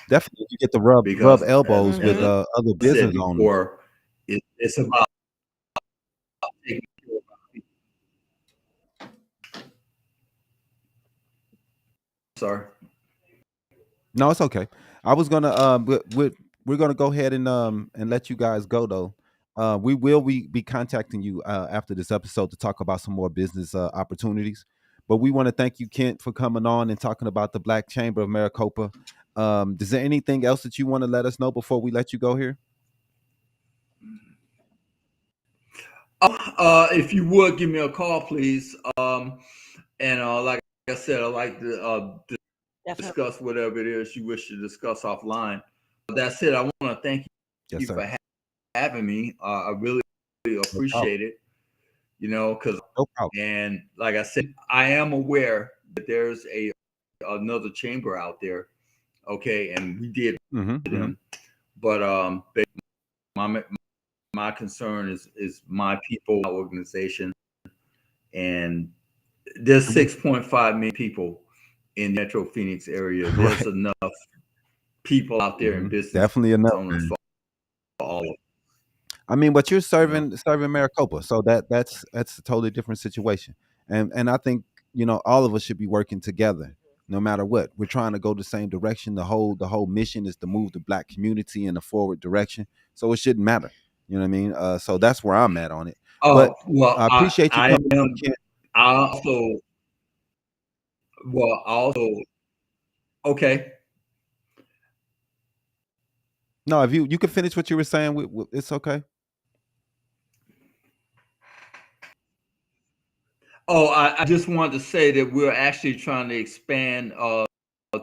definitely. You get the rub elbows with other business owners. It's about taking care of people. Sorry. No, it's okay. I was gonna we're gonna go ahead and let you guys go though. We will be contacting you after this episode to talk about some more business opportunities. But we want to thank you, Kent, for coming on and talking about the Black Chamber of Maricopa. Is there anything else that you want to let us know before we let you go here? If you would give me a call, please. And like I said, I'd like to discuss whatever it is you wish to discuss offline. That said, I want to thank you for having me. I really appreciate it. You know, because and like I said, I am aware that there's another chamber out there. Okay, and we did them, but my concern is my people, my organization, and there's 6.5 million people in the Metro Phoenix area. There's enough people out there in business. Definitely enough. For all of them. I mean, but you're serving Maricopa, so that's a totally different situation. And I think, you know, all of us should be working together, no matter what. We're trying to go the same direction. The whole mission is to move the Black community in a forward direction. So it shouldn't matter. You know what I mean? So that's where I'm at on it. Oh, but well, I appreciate you coming. Okay. No, if you can finish what you were saying, it's okay. Oh, I just wanted to say that we're actually trying to expand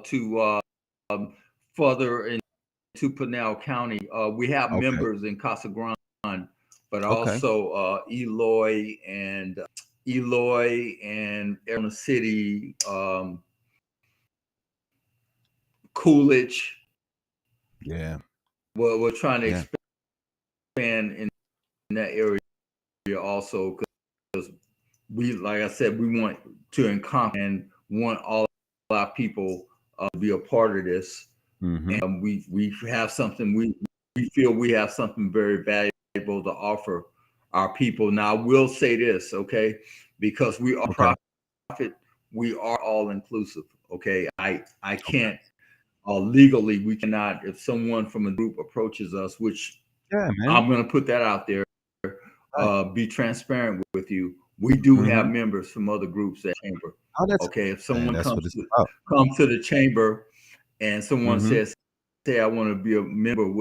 to further into Pinal County. We have members in Casa Grande but also Eloy and Arizona City, Coolidge. Yeah. Well, we're trying to expand in that area also, because we, like I said, we want to encompass and want all our people to be a part of this. And we have something, we feel we have something very valuable to offer our people. Now, I will say this, okay, because we are profit, we are all inclusive, okay. I can't legally, we cannot, if someone from a group approaches us, which I'm going to put that out there, be transparent with you. We do have members from other groups at Chamber. Okay, if someone comes to the Chamber and someone says, "Hey, I want to be a member,"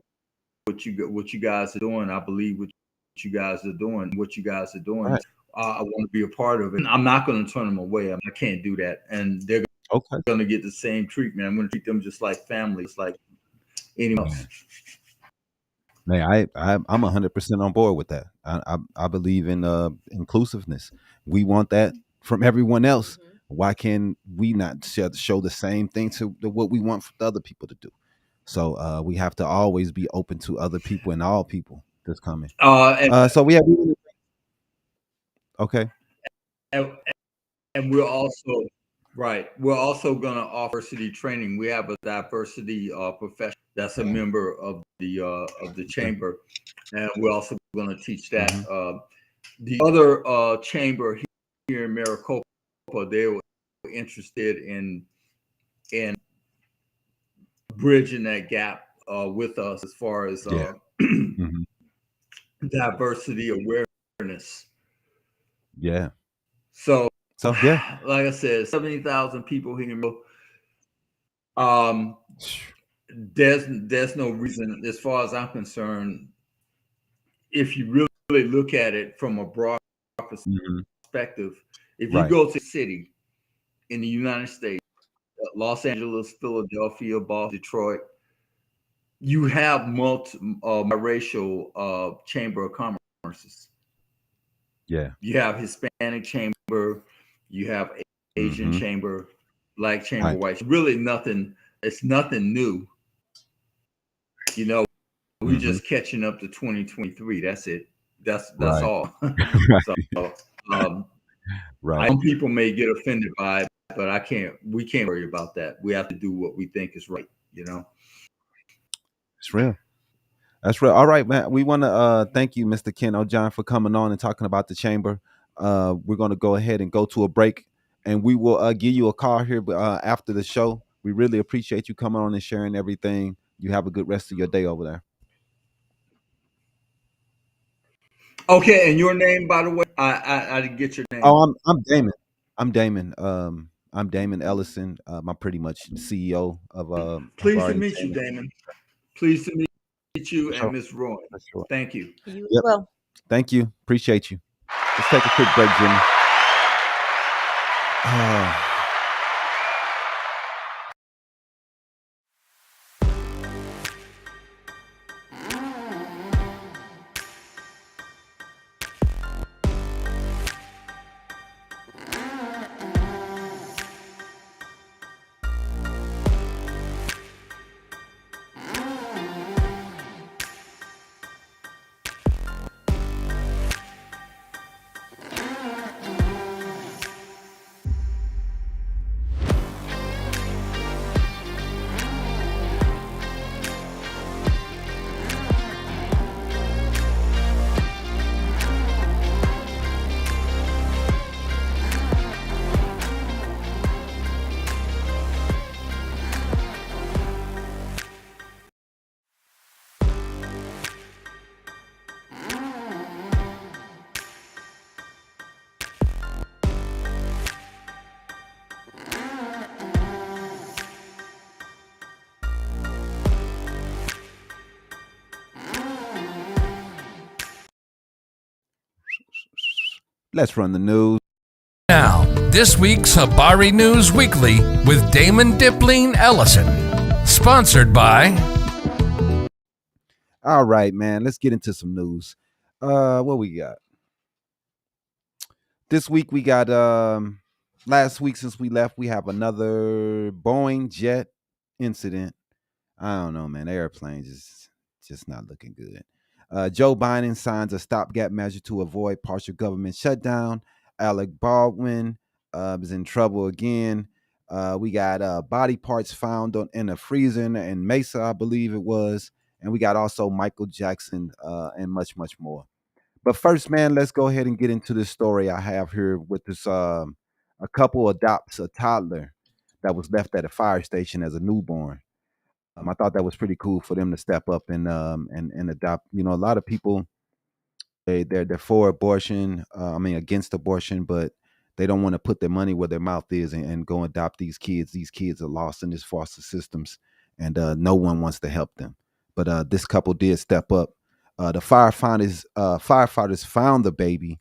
what you guys are doing, I believe what you guys are doing, I want to be a part of it. And I'm not going to turn them away. I can't do that, and they're going to get the same treatment. I'm going to treat them just like families, like anyone else. Man, I'm 100% on board with that. I believe in inclusiveness. We want that from everyone else. Why can we not show the same thing to what we want for the other people to do? So we have to always be open to other people and all people that's coming. So we have and we're also we're also going to offer diversity training. We have a diversity professional that's a member of the Chamber, and we're also going to teach that. The other chamber here in Maricopa, they were interested in bridging that gap with us as far as diversity awareness. Yeah. So like I said, 70,000 people here. There's no reason, as far as I'm concerned, if you really look at it from a broad perspective, if you go to a city in the United States, Los Angeles, Philadelphia, Boston, Detroit, you have multi-racial chamber of commerce. Yeah. You have Hispanic chamber, you have Asian chamber, black chamber, white. Really nothing. It's nothing new. You know, we're just catching up to 2023. That's it. That's all. So, some people may get offended by it, but we can't worry about that. We have to do what we think is right, you know. It's real. That's real. All right, man. We want to thank you, Mr. Ken O'John, for coming on and talking about the Chamber. We're going to go ahead and go to a break, and we will give you a call here after the show. We really appreciate you coming on and sharing everything. You have a good rest of your day over there. Okay, and your name, by the way, I didn't get your name. Oh, I'm Damon. I'm Damon. I'm Damon Ellison. I'm pretty much the CEO of. Pleased to meet you, Damon. Pleased to meet you and Miss Roy. Thank you. You as well. Thank you. Appreciate you. Let's take a quick break, Jimmy. Let's run the news. Now, this week's Habari News Weekly with Damon Dipling Ellison. Sponsored by... All right, man. Let's get into some news. What we got? This week we got last week since we left, we have another Boeing jet incident. I don't know, man. The airplanes is just not looking good. Joe Biden signs a stopgap measure to avoid partial government shutdown. Alec Baldwin is in trouble again. We got body parts found in a freezer in Mesa, I believe it was. And we got also Michael Jackson and much, much more. But first, man, let's go ahead and get into this story I have here with this. A couple adopts a toddler that was left at a fire station as a newborn. I thought that was pretty cool for them to step up and adopt. You know, a lot of people they're for abortion. Against abortion, but they don't want to put their money where their mouth is and go adopt these kids. These kids are lost in these foster systems, and no one wants to help them. But this couple did step up. The firefighters found the baby,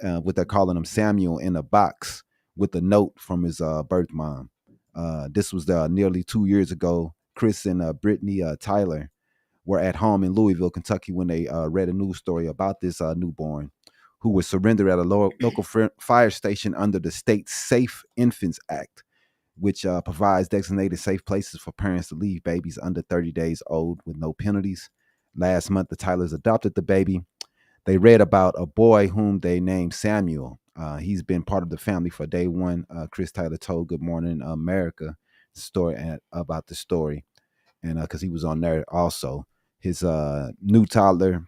what they're calling him Samuel, in a box with a note from his birth mom. This was nearly 2 years ago. Chris and Brittany Tyler were at home in Louisville, Kentucky, when they read a news story about this newborn who was surrendered at a local fire station under the state's Safe Infants Act, which provides designated safe places for parents to leave babies under 30 days old with no penalties. Last month, the Tylers adopted the baby. They read about a boy whom they named Samuel. He's been part of the family for day one. Chris Tyler told Good Morning America about the story, and because he was on there also. His new toddler,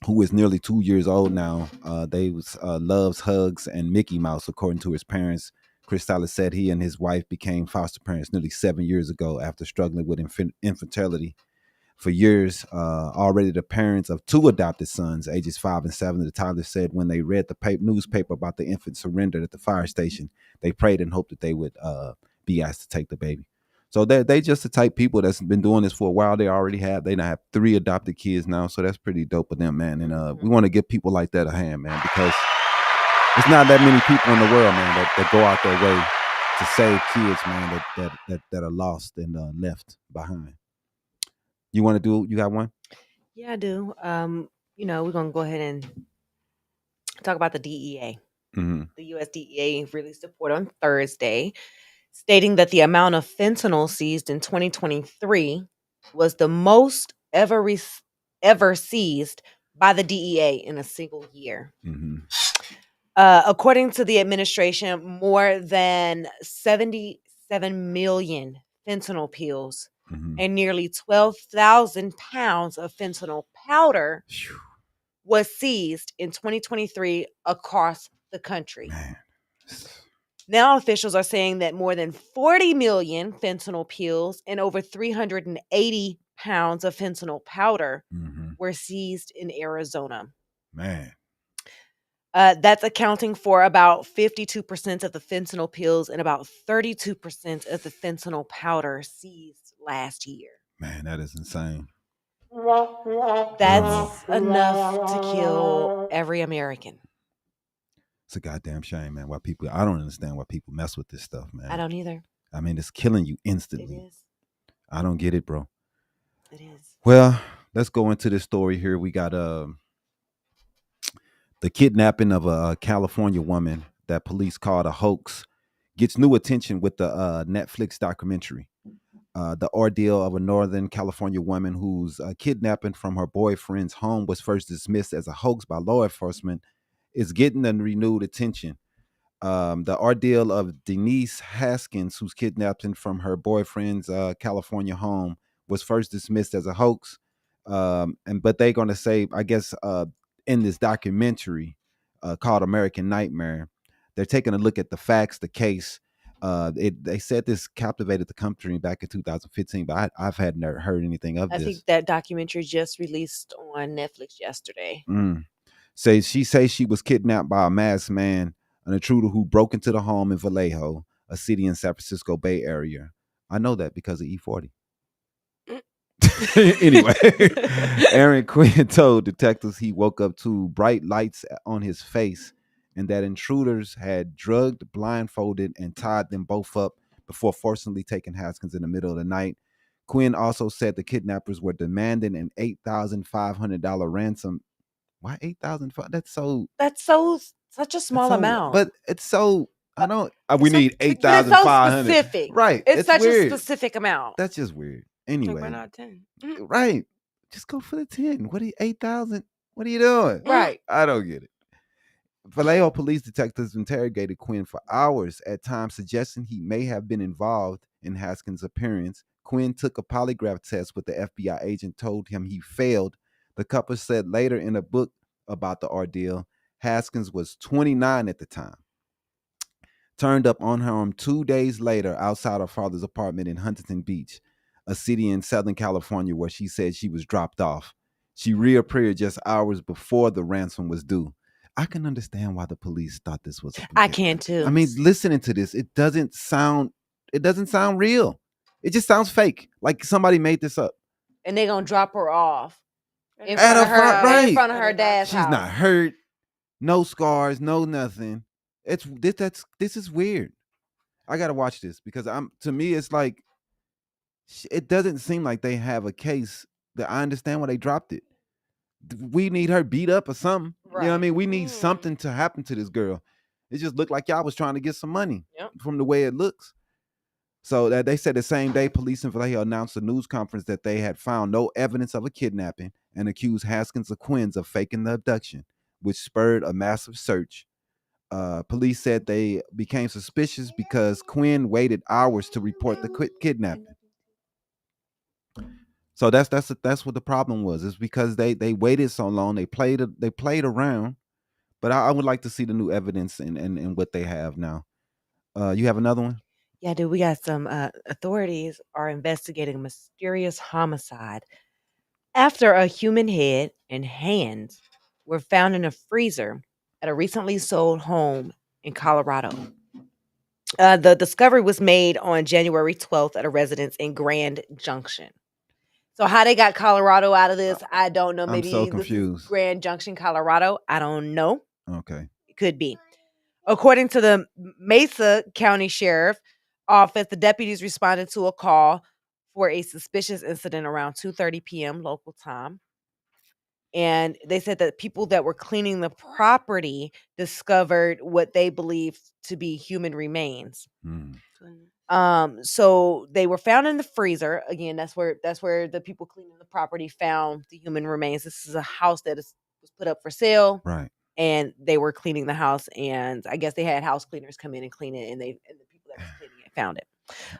who is nearly 2 years old now, loves hugs and Mickey Mouse, according to his parents. Chris Tyler said he and his wife became foster parents nearly 7 years ago after struggling with infertility for years. Already the parents of two adopted sons, ages 5 and 7, the Tyler said when they read the newspaper about the infant surrendered at the fire station, they prayed and hoped that they would be asked to take the baby. So they just the type people that's been doing this for a while. They now have 3 adopted kids now, so that's pretty dope of them, man. And we want to give people like that a hand, man, because it's not that many people in the world, man, that go out their way to save kids, man, that are lost and left behind. You want to do? You got one? Yeah, I do. We're gonna go ahead and talk about the DEA. Mm-hmm. The U.S. DEA released a report on Thursday stating that the amount of fentanyl seized in 2023 was the most ever seized by the DEA in a single year. Mm-hmm. According to the administration, more than 77 million fentanyl pills and nearly 12,000 pounds of fentanyl powder was seized in 2023 across the country. Man. Now officials are saying that more than 40 million fentanyl pills and over 380 pounds of fentanyl powder were seized in Arizona. Man. That's accounting for about 52% of the fentanyl pills and about 32% of the fentanyl powder seized last year. Man, that is insane. That's enough to kill every American. It's a goddamn shame, man. I don't understand why people mess with this stuff, man. I don't either. I mean, it's killing you instantly. It is. I don't get it, bro. It is. Well, let's go into this story here. We got the kidnapping of a California woman that police called a hoax gets new attention with the Netflix documentary. The ordeal of a Northern California woman whose kidnapping from her boyfriend's home was first dismissed as a hoax by law enforcement is getting a renewed attention. The ordeal of Denise Haskins, whose kidnapping from her boyfriend's California home was first dismissed as a hoax. But they're going to say, I guess, in this documentary called American Nightmare, they're taking a look at the facts, the case. They said this captivated the country back in 2015, but I've hadn't heard anything of this. I think that documentary just released on Netflix yesterday. She says she was kidnapped by a masked man, an intruder who broke into the home in Vallejo, a city in San Francisco Bay Area. I know that because of E40. Anyway, Aaron Quinn told detectives he woke up to bright lights on his face and that intruders had drugged, blindfolded, and tied them both up before forcibly taking Haskins in the middle of the night. Quinn also said the kidnappers were demanding an $8,500 ransom. Why 8,000? That's such a small amount. But it's so I don't. We It's need but it's so 8,500. specific. Right. It's such weird. a specific amount. That's just weird. Like, Anyway, why not 10? right. Just go for the 10. What are you 8,000? What are you doing? Right. I don't get it. Vallejo police detectives interrogated Quinn for hours, at times suggesting he may have been involved in Haskins' appearance. Quinn took a polygraph test, but the FBI agent told him he failed. The couple said later in a book about the ordeal, Haskins was 29 at the time. Turned up on her 2 days later outside her father's apartment in Huntington Beach, a city in Southern California where she said she was dropped off. She reappeared just hours before the ransom was due. I can understand why the police thought this was I can too. I mean, listening to this, it doesn't sound real. It just sounds fake. Like somebody made this up. And they're gonna drop her off in At front of her front, her, right. in front of her dad's She's house. not hurt, no scars, no nothing. This is weird. I gotta watch this because to me it's like it doesn't seem like they have a case that I understand why they dropped it. We need her beat up or something. Right. You know what I mean? We need something to happen to this girl. It just looked like y'all was trying to get some money from the way it looks. So that they said the same day, police in Vallejo announced a news conference that they had found no evidence of a kidnapping and accused Haskins of Quinn of faking the abduction, which spurred a massive search. Police said they became suspicious because Quinn waited hours to report the kidnapping. So that's what the problem was. It's because they waited so long. They played around. But I would like to see the new evidence and what they have now. You have another one? Yeah, dude. We got some authorities are investigating a mysterious homicide after a human head and hands were found in a freezer at a recently sold home in Colorado. The discovery was made on January 12th at a residence in Grand Junction. So how they got Colorado out of this, I don't know. Maybe I'm so confused. This is Grand Junction, Colorado. I don't know. Okay. It could be. According to the Mesa County Sheriff Office, the deputies responded to a call for a suspicious incident around 2:30 p.m. local time. And they said that people that were cleaning the property discovered what they believed to be human remains. So they were found in the freezer. Again, that's where the people cleaning the property found the human remains. This is a house that was put up for sale. Right. And they were cleaning the house, and I guess they had house cleaners come in and clean it, and the people that was cleaning it found it.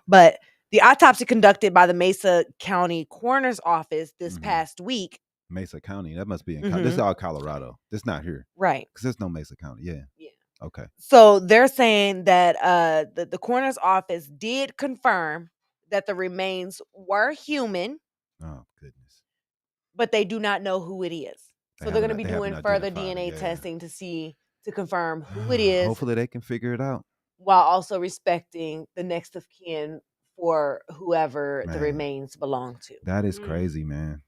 But the autopsy conducted by the Mesa County Coroner's Office this past week. Mesa County, that must be in this is all Colorado. This not here, right? Because there's no Mesa County. Yeah. Okay. So they're saying that the coroner's office did confirm that the remains were human. Oh goodness! But they do not know who it is. So they're going to be doing further DNA testing to confirm who it is. Hopefully they can figure it out. While also respecting the next of kin for whoever the remains belong to. That is crazy, man.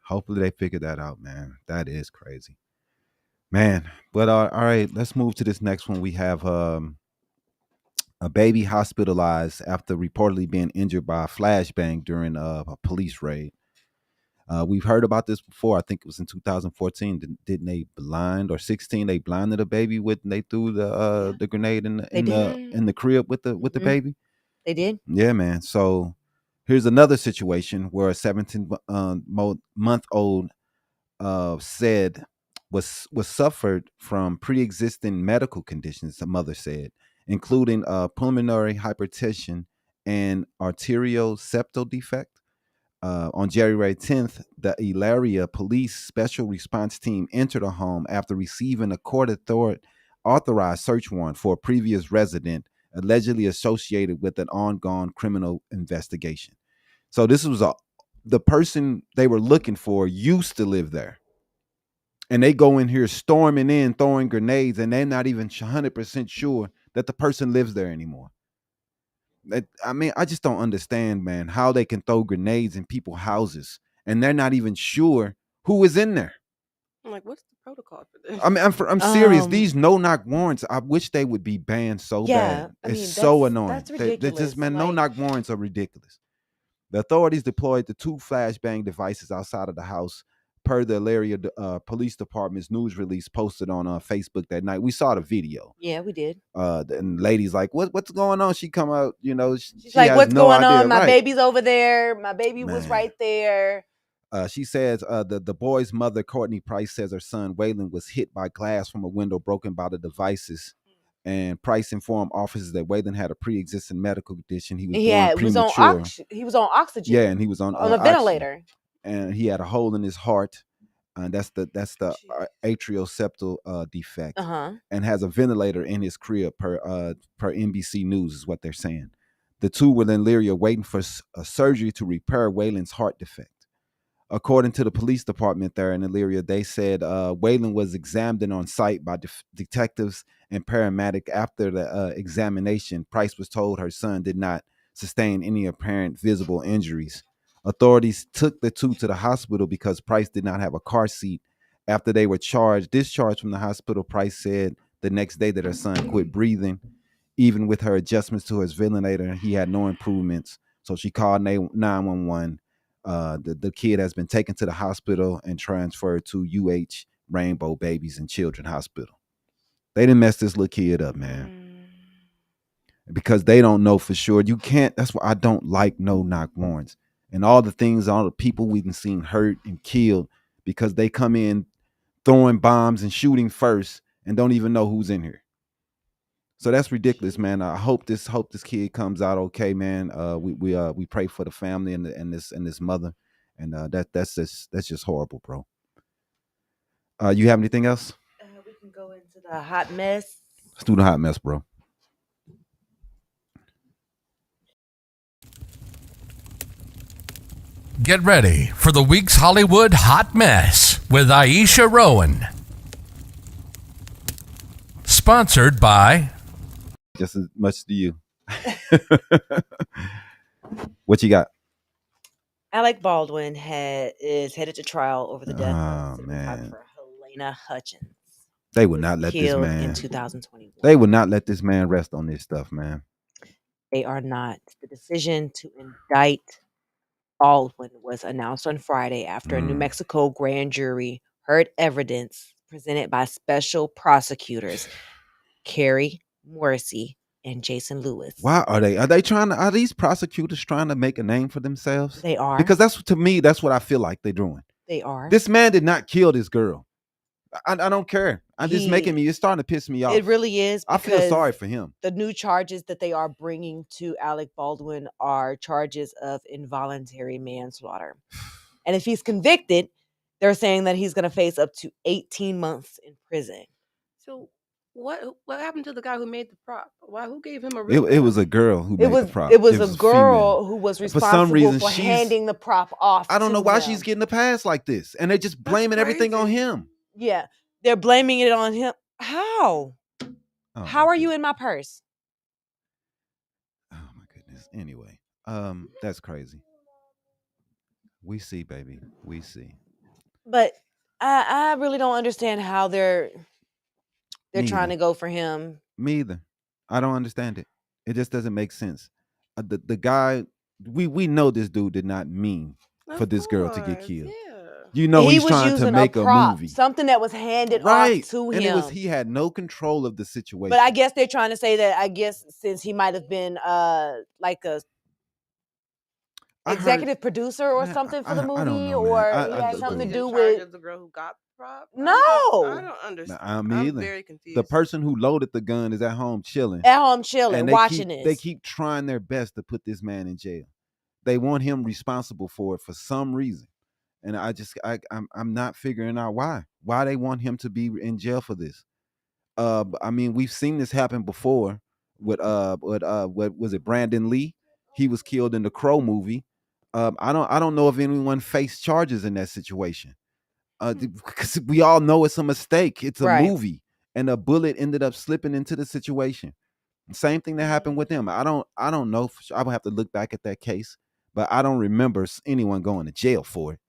Hopefully they figure that out, man. That is crazy. Man, but all right, let's move to this next one. We have a baby hospitalized after reportedly being injured by a flashbang during a police raid. We've heard about this before. I think it was in 2014. Didn't they blind or 16? They blinded a baby they threw the grenade in the crib with the baby. They did. Yeah, man. So here's another situation where a 17-month old said was suffered from pre-existing medical conditions. The mother said, including pulmonary hypertension and arterial septal defect. On January 10th, the Elaria Police Special Response Team entered a home after receiving a court-authorized search warrant for a previous resident allegedly associated with an ongoing criminal investigation. So this was the person they were looking for used to live there. And they go in here storming in, throwing grenades, and they're not even 100% sure that the person lives there anymore. I mean, I just don't understand, man, how they can throw grenades in people's houses and they're not even sure who is in there. I'm like, what's the protocol for this? I mean, I'm serious. These no-knock warrants, I wish they would be banned so bad. It's so annoying. That's ridiculous. No-knock warrants are ridiculous. The authorities deployed the 2 flashbang devices outside of the house, per the Altherica police department's news release posted on Facebook that night. We saw the video. Yeah, we did. And lady's like, what's going on? She come out, she's like, what's going on? My right. baby's over there. My baby was right there. She says the boy's mother, Courtney Price, says her son Waylon was hit by glass from a window broken by the devices. And Price informed officers that Waylon had a pre-existing medical condition. He was born premature. He was on oxygen. Yeah, and he was on a ventilator. And he had a hole in his heart. And that's the atrial defect. And has a ventilator in his crib per NBC News is what they're saying. The two were in Elyria waiting for a surgery to repair Waylon's heart defect. According to the police department there in Elyria, they said Waylon was examined on site by detectives and paramedic. After the examination, Price was told her son did not sustain any apparent visible injuries. Authorities took the two to the hospital because Price did not have a car seat. After they were discharged from the hospital, Price said the next day that her son quit breathing. Even with her adjustments to his ventilator, he had no improvements. So she called 911. The kid has been taken to the hospital and transferred to UH Rainbow Babies and Children Hospital. They didn't mess this little kid up, man. Because they don't know for sure. You can't. That's why I don't like no-knock warrants. And all the things, all the people we've seen hurt and killed because they come in throwing bombs and shooting first and don't even know who's in here. So that's ridiculous, man. I hope this kid comes out okay, man. We pray for the family and this mother, and that's just horrible, bro. You have anything else? We can go into the hot mess. Let's do the hot mess, bro. Get ready for the week's Hollywood hot mess with Iesha Rowan. Sponsored by. Just as much to you. What you got? Alec Baldwin is headed to trial over the death of Helena Hutchins. They would not let this man in 2021. They would not let this man rest on this stuff, man. They are not. The decision to indict Baldwin was announced on Friday after a New Mexico grand jury heard evidence presented by special prosecutors Carrie Morrissey and Jason Lewis. Why are these prosecutors trying to make a name for themselves? They are. Because that's what I feel like they're doing. They are. This man did not kill this girl. I don't care. It's starting to piss me off. It really is. I feel sorry for him. The new charges that they are bringing to Alec Baldwin are charges of involuntary manslaughter. And if he's convicted, they're saying that he's going to face up to 18 months in prison. So what happened to the guy who made the prop? Who gave him a it was a girl who made the prop. It was a girl who was responsible for handing the prop off. I don't know why she's getting a pass like this. And they're just blaming everything on him. Yeah. They're blaming it on him. How? How are you in my purse? Oh my goodness. Anyway, that's crazy. We see, baby. We see. But I really don't understand how they're trying to go for him. Me either. I don't understand it. It just doesn't make sense. The guy, we know this dude did not mean for this girl to get killed. Yeah. You know he's trying to make a movie. Something that was handed off to him. And he had no control of the situation. But I guess they're trying to say that since he might have been like a executive producer or something for the movie, he had something to do with the girl who got the prop. No, I don't understand. I'm very confused. The The person who loaded the gun is at home chilling, and watching this. They keep trying their best to put this man in jail. They want him responsible for it for some reason. And I'm not figuring out why they want him to be in jail for this. I mean, we've seen this happen before with what was it, Brandon Lee? He was killed in the Crow movie. I don't know if anyone faced charges in that situation. Because we all know it's a mistake. It's a movie, and a bullet ended up slipping into the situation. Same thing that happened with them. I don't know. I would have to look back at that case, but I don't remember anyone going to jail for it.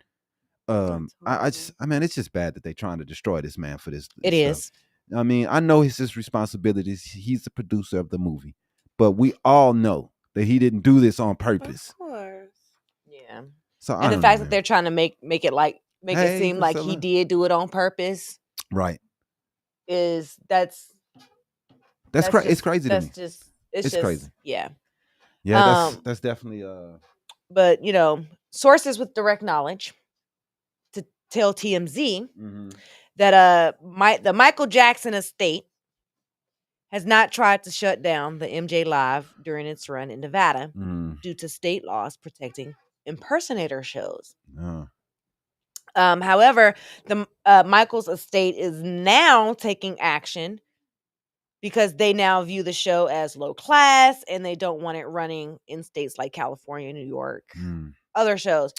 It's just bad that they're trying to destroy this man for this. It is. I mean, I know it's his responsibilities. He's the producer of the movie, but we all know that he didn't do this on purpose. Of course. Yeah. So and the fact that they're trying to make it like make it seem like he did do it on purpose. Right. That's crazy. It's crazy to me. It's just crazy. Yeah. Yeah, that's definitely But sources with direct knowledge to tell TMZ that the Michael Jackson estate has not tried to shut down the MJ Live during its run in Nevada due to state laws protecting impersonator shows. However, the Michael's estate is now taking action because they now view the show as low class and they don't want it running in states like California, New York, other shows.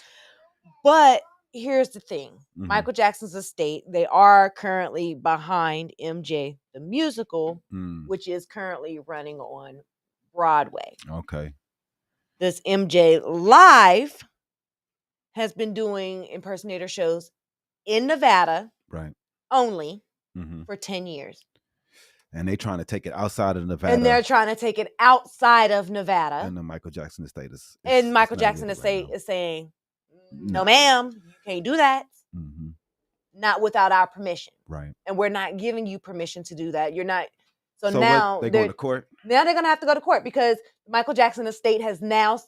But here's the thing. Michael Jackson's estate, they are currently behind MJ the Musical, which is currently running on Broadway. Okay. This MJ Live has been doing impersonator shows in Nevada only for 10 years. And they're trying to take it outside of Nevada. And they're trying to take it outside of Nevada. And the Michael Jackson estate is Michael Jackson estate is saying, no, ma'am, you can't do that. Not without our permission. Right. And we're not giving you permission to do that. You're not. So now they're going to court? Now they're going to have to go to court because Michael Jackson estate has now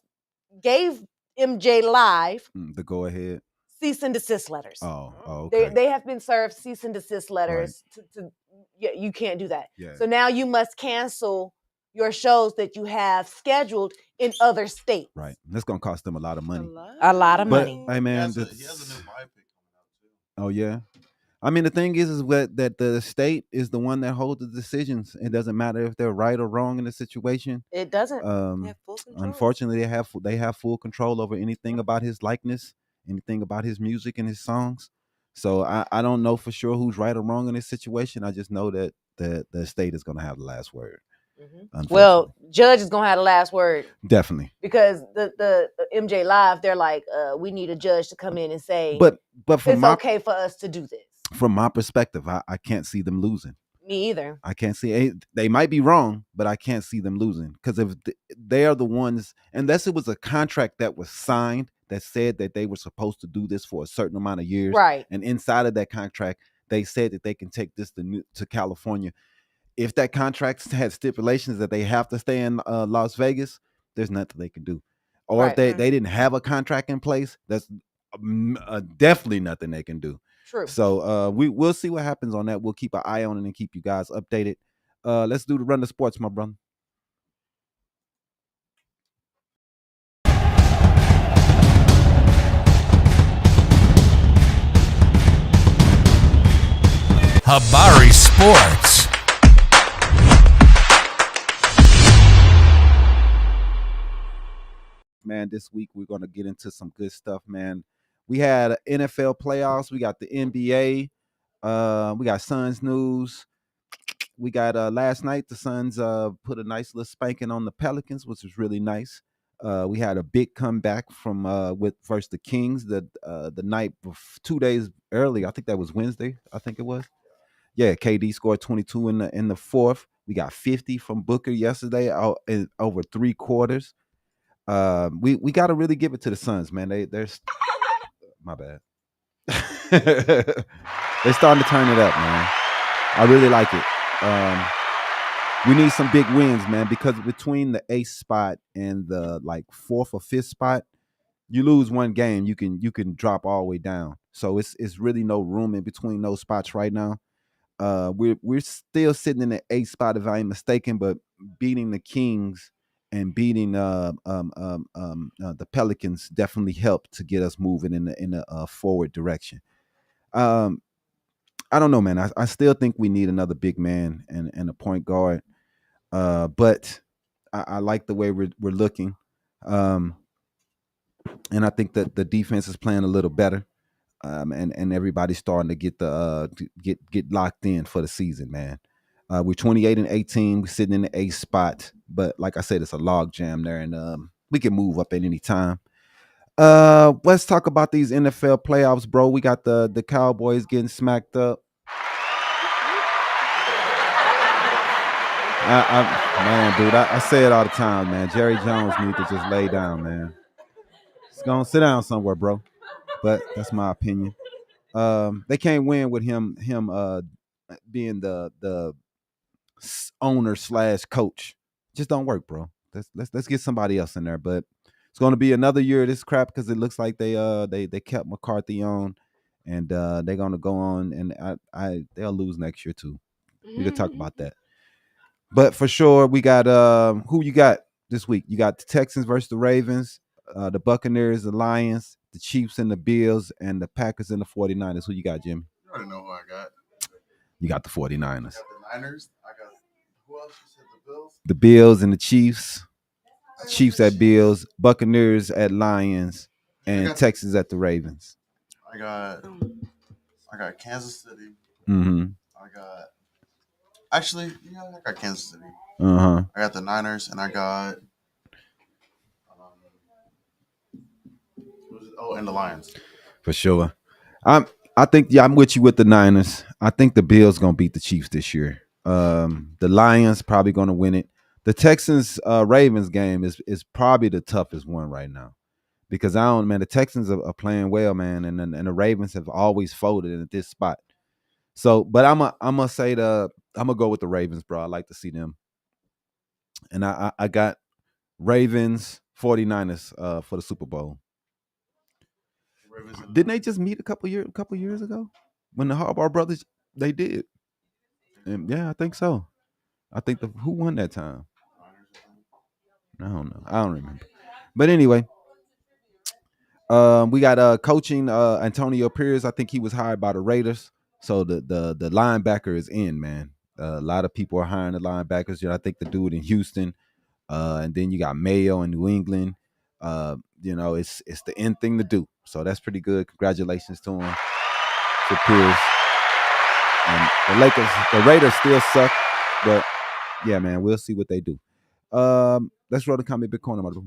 gave MJ Live the go ahead cease and desist letters. Oh, okay. They have been served cease and desist letters to you can't do that. Yeah. So now you must cancel your shows that you have scheduled in other states. Right. That's going to cost them a lot of money. A lot of money. Hey man, he has a new biopic coming out too. Oh yeah. I mean, the thing is that the state is the one that holds the decisions. It doesn't matter if they're right or wrong in the situation. It doesn't. Unfortunately, they have full control over anything about his likeness, anything about his music and his songs. So I don't know for sure who's right or wrong in this situation. I just know that the state is going to have the last word. Well, judge is going to have the last word. Definitely. Because the MJ Live, they're like, we need a judge to come in and say, but from it's okay for us to do this. From my perspective, I can't see them losing. Me either. I can't see it. They might be wrong, but I can't see them losing because if they are the ones, unless it was a contract that was signed that said that they were supposed to do this for a certain amount of years, right? And inside of that contract, they said that they can take this to California. If that contract had stipulations that they have to stay in Las Vegas, there's nothing they can do. Or if they didn't have a contract in place, that's definitely nothing they can do. True. So we'll see what happens on that. We'll keep an eye on it and keep you guys updated. Let's do the run of sports, my brother. Habari Sports. Man, this week we're going to get into some good stuff, man. We had NFL playoffs. We got the NBA. We got Suns news. We got last night the Suns put a nice little spanking on the Pelicans, which was really nice. We had a big comeback from with versus the Kings the night 2 days early. I think that was Wednesday. I think it was. Yeah, KD scored 22 in the fourth. We got 50 from Booker yesterday over 3 quarters. We got to really give it to the Suns, man. They're my bad. They're starting to turn it up, man. I really like it. We need some big wins, man, because between the 8th spot and the 4th or 5th spot, you lose one game, you can drop all the way down. So it's really no room in between those spots right now. We're still sitting in the 8th spot if I ain't mistaken, but beating the Kings and beating the Pelicans definitely helped to get us moving in a forward direction. I don't know, man. I still think we need another big man and a point guard. But I like the way we're looking. And I think that the defense is playing a little better. And everybody's starting to get locked in for the season, man. We're 28-18. We're sitting in the 8th spot, but like I said, it's a log jam there, and we can move up at any time. Let's talk about these NFL playoffs, bro. We got the Cowboys getting smacked up. Man, dude, I say it all the time, man. Jerry Jones needs to just lay down, man. He's gonna sit down somewhere, bro. But that's my opinion. They can't win with him being the owner / coach. Just don't work, bro. Let's get somebody else in there. But it's going to be another year of this crap because it looks like they kept McCarthy on, and they're going to go on, and they'll lose next year too. We could talk about that. But for sure, we got who you got this week? You got the Texans versus the Ravens, the Buccaneers, the Lions, the Chiefs and the Bills, and the Packers and the 49ers. Who you got, Jimmy? You already know who I got. You got the 49ers. I got the Niners. I got who else? You said the Bills? The Bills and the Chiefs. Chiefs at Bills, Buccaneers at Lions, and Texans at the Ravens. I got Kansas City. Mm-hmm. I got Kansas City. Uh-huh. I got the Niners, and I got and the Lions. For sure. I think I'm with you with the Niners. I think the Bills gonna beat the Chiefs this year. The Lions probably gonna win it. The Texans Ravens game is probably the toughest one right now because the Texans are playing well, man, and the Ravens have always folded in at this spot. So, but I'm gonna go with the Ravens, bro. I like to see them, and I got Ravens 49ers for the Super Bowl. Didn't they just meet a couple years ago when the Harbaugh brothers they did? And yeah, I think so. I think who won that time? I don't know. I don't remember. But anyway, we got coaching Antonio Pierce. I think he was hired by the Raiders. So the linebacker is in, man. A lot of people are hiring the linebackers. I think the dude in Houston, and then you got Mayo in New England. It's the end thing to do. So that's pretty good. Congratulations to him, to Pierce. And the Raiders still suck, but yeah, man, we'll see what they do. Let's roll the comic big corner, mother.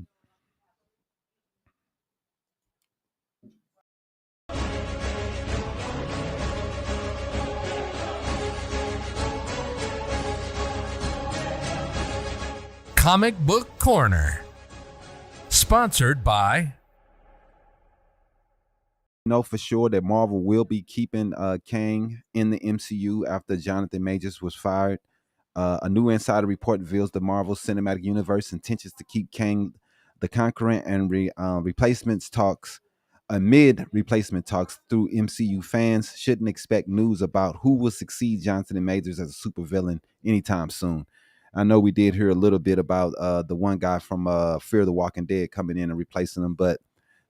Comic Book Corner. Sponsored by. Know for sure that Marvel will be keeping Kang in the MCU after Jonathan Majors was fired. A new insider report reveals the Marvel Cinematic Universe intentions to keep Kang the Conqueror and replacement talks through MCU. Fans shouldn't expect news about who will succeed Jonathan Majors as a supervillain anytime soon. I know we did hear a little bit about the one guy from Fear the Walking Dead coming in and replacing him, but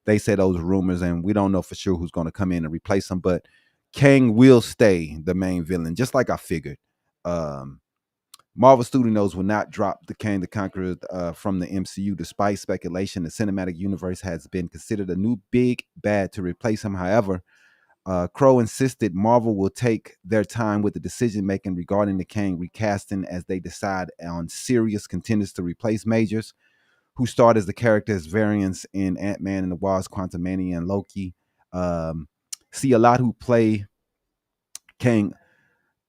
they say those rumors, and we don't know for sure who's going to come in and replace him. But Kang will stay the main villain, just like I figured. Marvel Studios will not drop the Kang the Conqueror from the MCU, despite speculation the cinematic universe has been considered a new big bad to replace him. However, Crow insisted Marvel will take their time with the decision making regarding the Kang recasting as they decide on serious contenders to replace Majors, who starred as the character's variants in Ant-Man and the Wasp, Quantumania, and Loki. See a lot who play Kang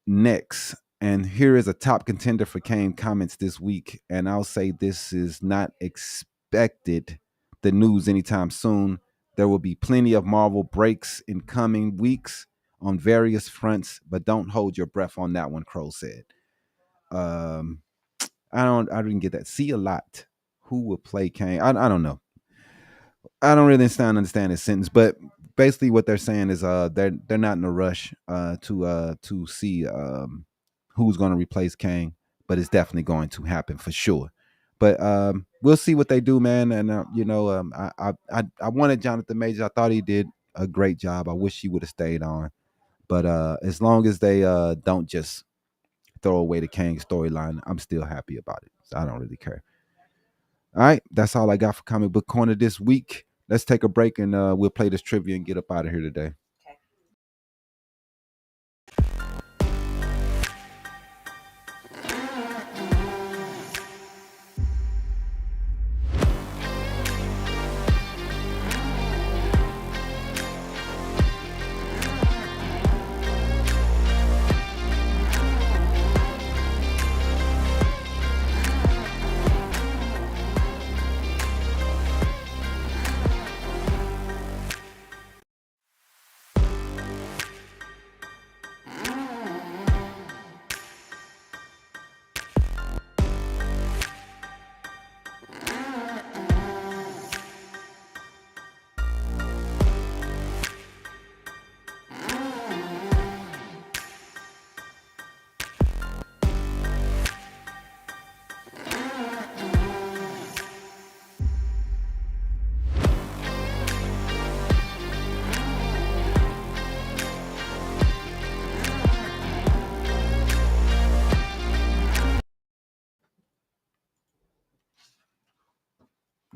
next. And here is a top contender for Kang comments this week. And I'll say this is not expected the news anytime soon. There will be plenty of Marvel breaks in coming weeks on various fronts, but don't hold your breath on that one, Crow said. I didn't get that. See a lot. Who will play Kang? I don't know. I don't really understand this sentence, but basically what they're saying is they're not in a rush to see who's going to replace Kang, but it's definitely going to happen for sure. But we'll see what they do, man. And I wanted Jonathan Majors. I thought he did a great job. I wish he would have stayed on. But as long as they don't just throw away the Kang storyline, I'm still happy about it. So I don't really care. All right, that's all I got for Comic Book Corner this week. Let's take a break and we'll play this trivia and get up out of here today.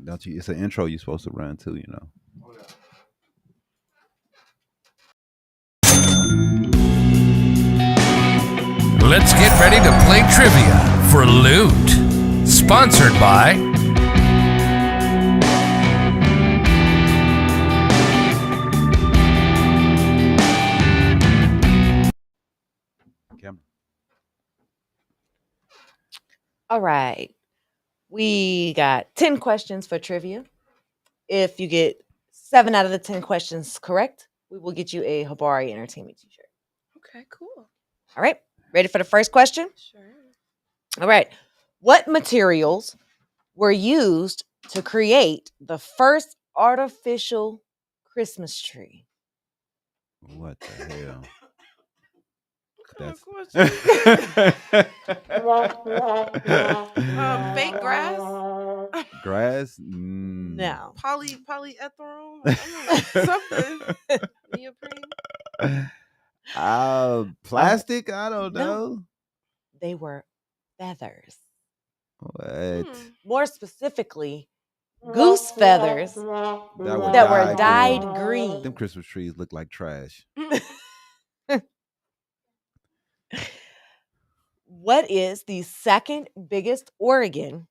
Don't you? It's an intro you're supposed to run too, you know. Oh, yeah. Let's get ready to play trivia for Loot. Sponsored by Camera. All right. We got 10 questions for trivia. If you get 7 out of the 10 questions correct, we will get you a Habari Entertainment t-shirt. Okay, cool. All right. Ready for the first question? Sure. All right. What materials were used to create the first artificial Christmas tree? What the hell? Of course. That's Fake grass. grass. No. Polyethylene. I don't know, something. Neoprene. Plastic. I don't No. know. They were feathers. What? More specifically, goose feathers That were dyed green. Them Christmas trees look like trash. What is the second biggest organ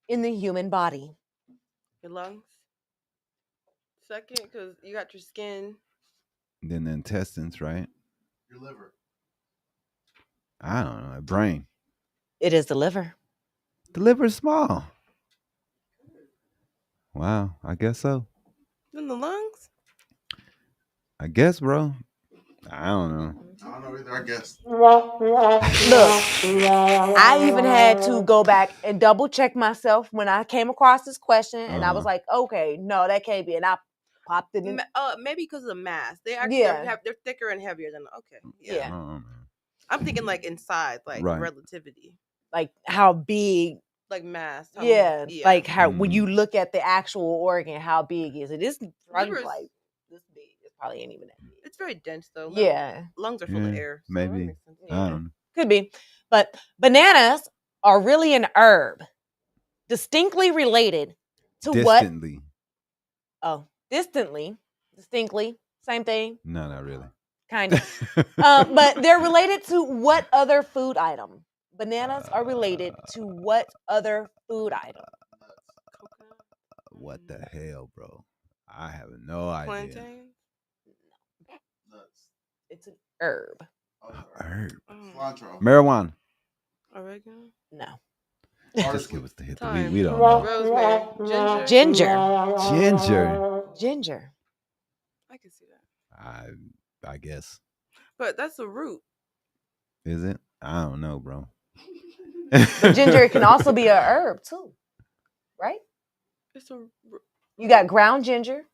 in the human body? Your lungs. Second, because you got your skin. Then the intestines, right? Your liver. I don't know. Brain. It is the liver. The liver's small. Wow, I guess so. Then the lungs. I guess, bro. I don't know. I don't know either, I guess. Look, I even had to go back and double check myself when I came across this question, and I was like, okay, no, that can't be. And I popped it in. Maybe because of the mass. They actually they're thicker and heavier than Yeah. I'm thinking like inside, like Right. relativity. Like how big. Like mass. Like how when you look at the actual organ, how big is it? It's probably like this big. It probably ain't even that big. It's very dense though. Yeah. Lungs are full of air. So Maybe. I don't know. Could be. But bananas are really an herb. Distinctly related to Distantly. what? Oh, distantly. Distinctly. Same thing. No, not really. Kind of. But they're related to what other food item? Bananas are related to what other food item? Coconut. What the hell, bro? I have no idea. Plantain. Nuts. It's an herb. Herb. Cilantro. Marijuana. Oregano. No. Just give us the hit. Thyme. We don't know. Rosemary. Ginger. Ginger. I can see that. I guess. But that's a root. Is it? I don't know, bro. But ginger can also be a herb too, right? It's a. You got ground ginger.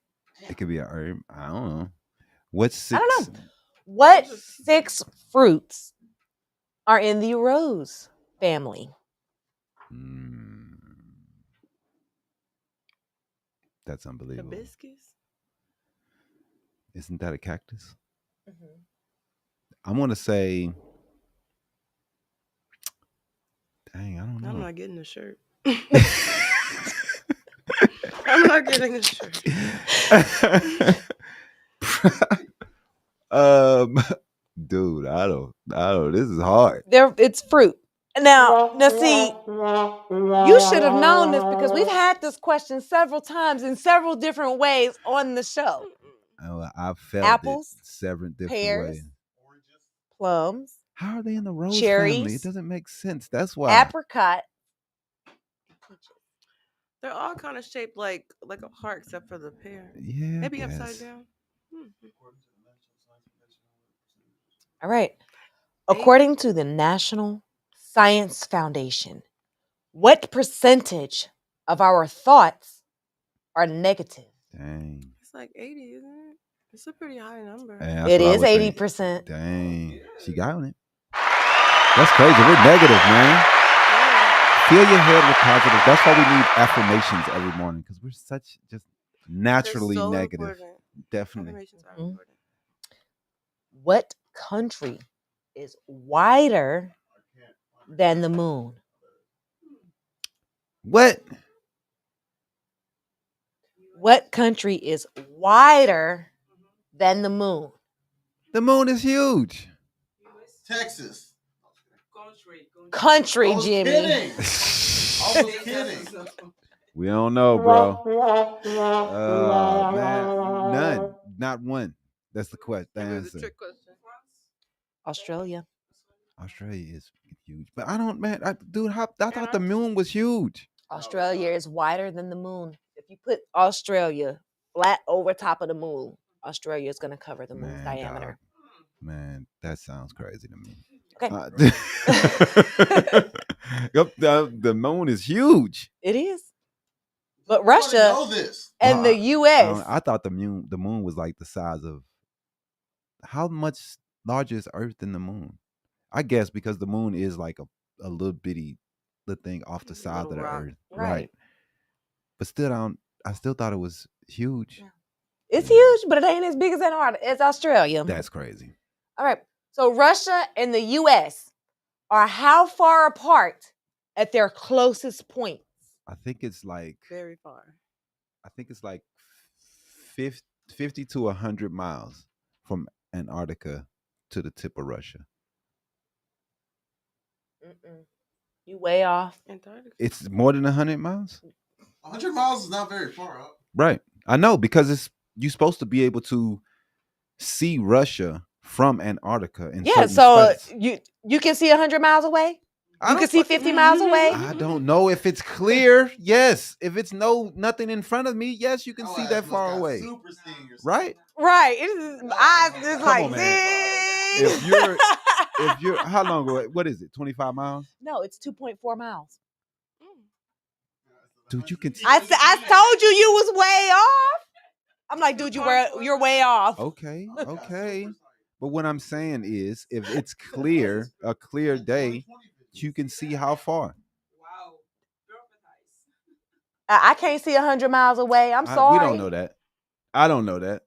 It could be a herb. I don't know. What's 6? I don't know. What 6 fruits are in the rose family? That's unbelievable. Hibiscus. Isn't that a cactus? Mm-hmm. I'm gonna say. Dang, I don't know. I'm not getting a shirt. I'm not getting a shirt. Dude, I don't. This is hard. It's fruit. Now, see, you should have known this because we've had this question several times in several different ways on the show. I've felt apples, it several different pears, ways. plums. How are they in the rose cherries, family? It doesn't make sense. That's why. Apricot. They're all kind of shaped like a heart, except for the pear. Yeah. Maybe upside down. All right. According to the National Science Foundation, what percentage of our thoughts are negative? Dang. It's like 80, isn't it? It's a pretty high number. It is 80%. Dang. She got on it. That's crazy. We're negative, man. Fill your head with positive. That's why we need affirmations every morning, because we're such just naturally so negative. Important. Definitely. Affirmations are important. What country is wider than the moon? What? What country is wider than the moon? The moon is huge. Texas. Country, I was Jimmy. kidding. I was kidding. We don't know, bro. Man, none. Not one. That's the question. The answer. Australia. Australia is huge, but I don't, man. I thought the moon was huge. Australia is wider than the moon. If you put Australia flat over top of the moon, Australia is going to cover the moon's diameter. Man, that sounds crazy to me. Okay. The moon is huge. It is. But Russia and the U.S. I thought the moon was like the size of, how much larger is Earth than the moon? I guess because the moon is like a little bitty little thing off the side of the Earth. Right. But still, I still thought it was huge. Yeah. It's huge, but it ain't as big as Antarctica. It's Australia. That's crazy. All right. So Russia and the U.S. are how far apart at their closest points? I think it's like very far. I think it's like 50 to 100 miles from Antarctica to the tip of Russia. You way off. Antarctica. It's more than 100 miles? 100 miles is not very far up. Right. I know, because you're supposed to be able to see Russia from Antarctica. So you can see 100 miles away? You can see 50 miles away? I don't know if it's clear. Yes. If it's nothing in front of me, yes, you can see that far away. Right? Right. It's like, on, if you're how long away? What is it? 25 miles? No, it's 2.4 miles. Dude, you can. I told you was way off. I'm like, dude, you're way off. Okay. But what I'm saying is, if it's clear, a clear day, you can see how far. Wow. I can't see 100 miles away. I'm sorry. We don't know that. I don't know that.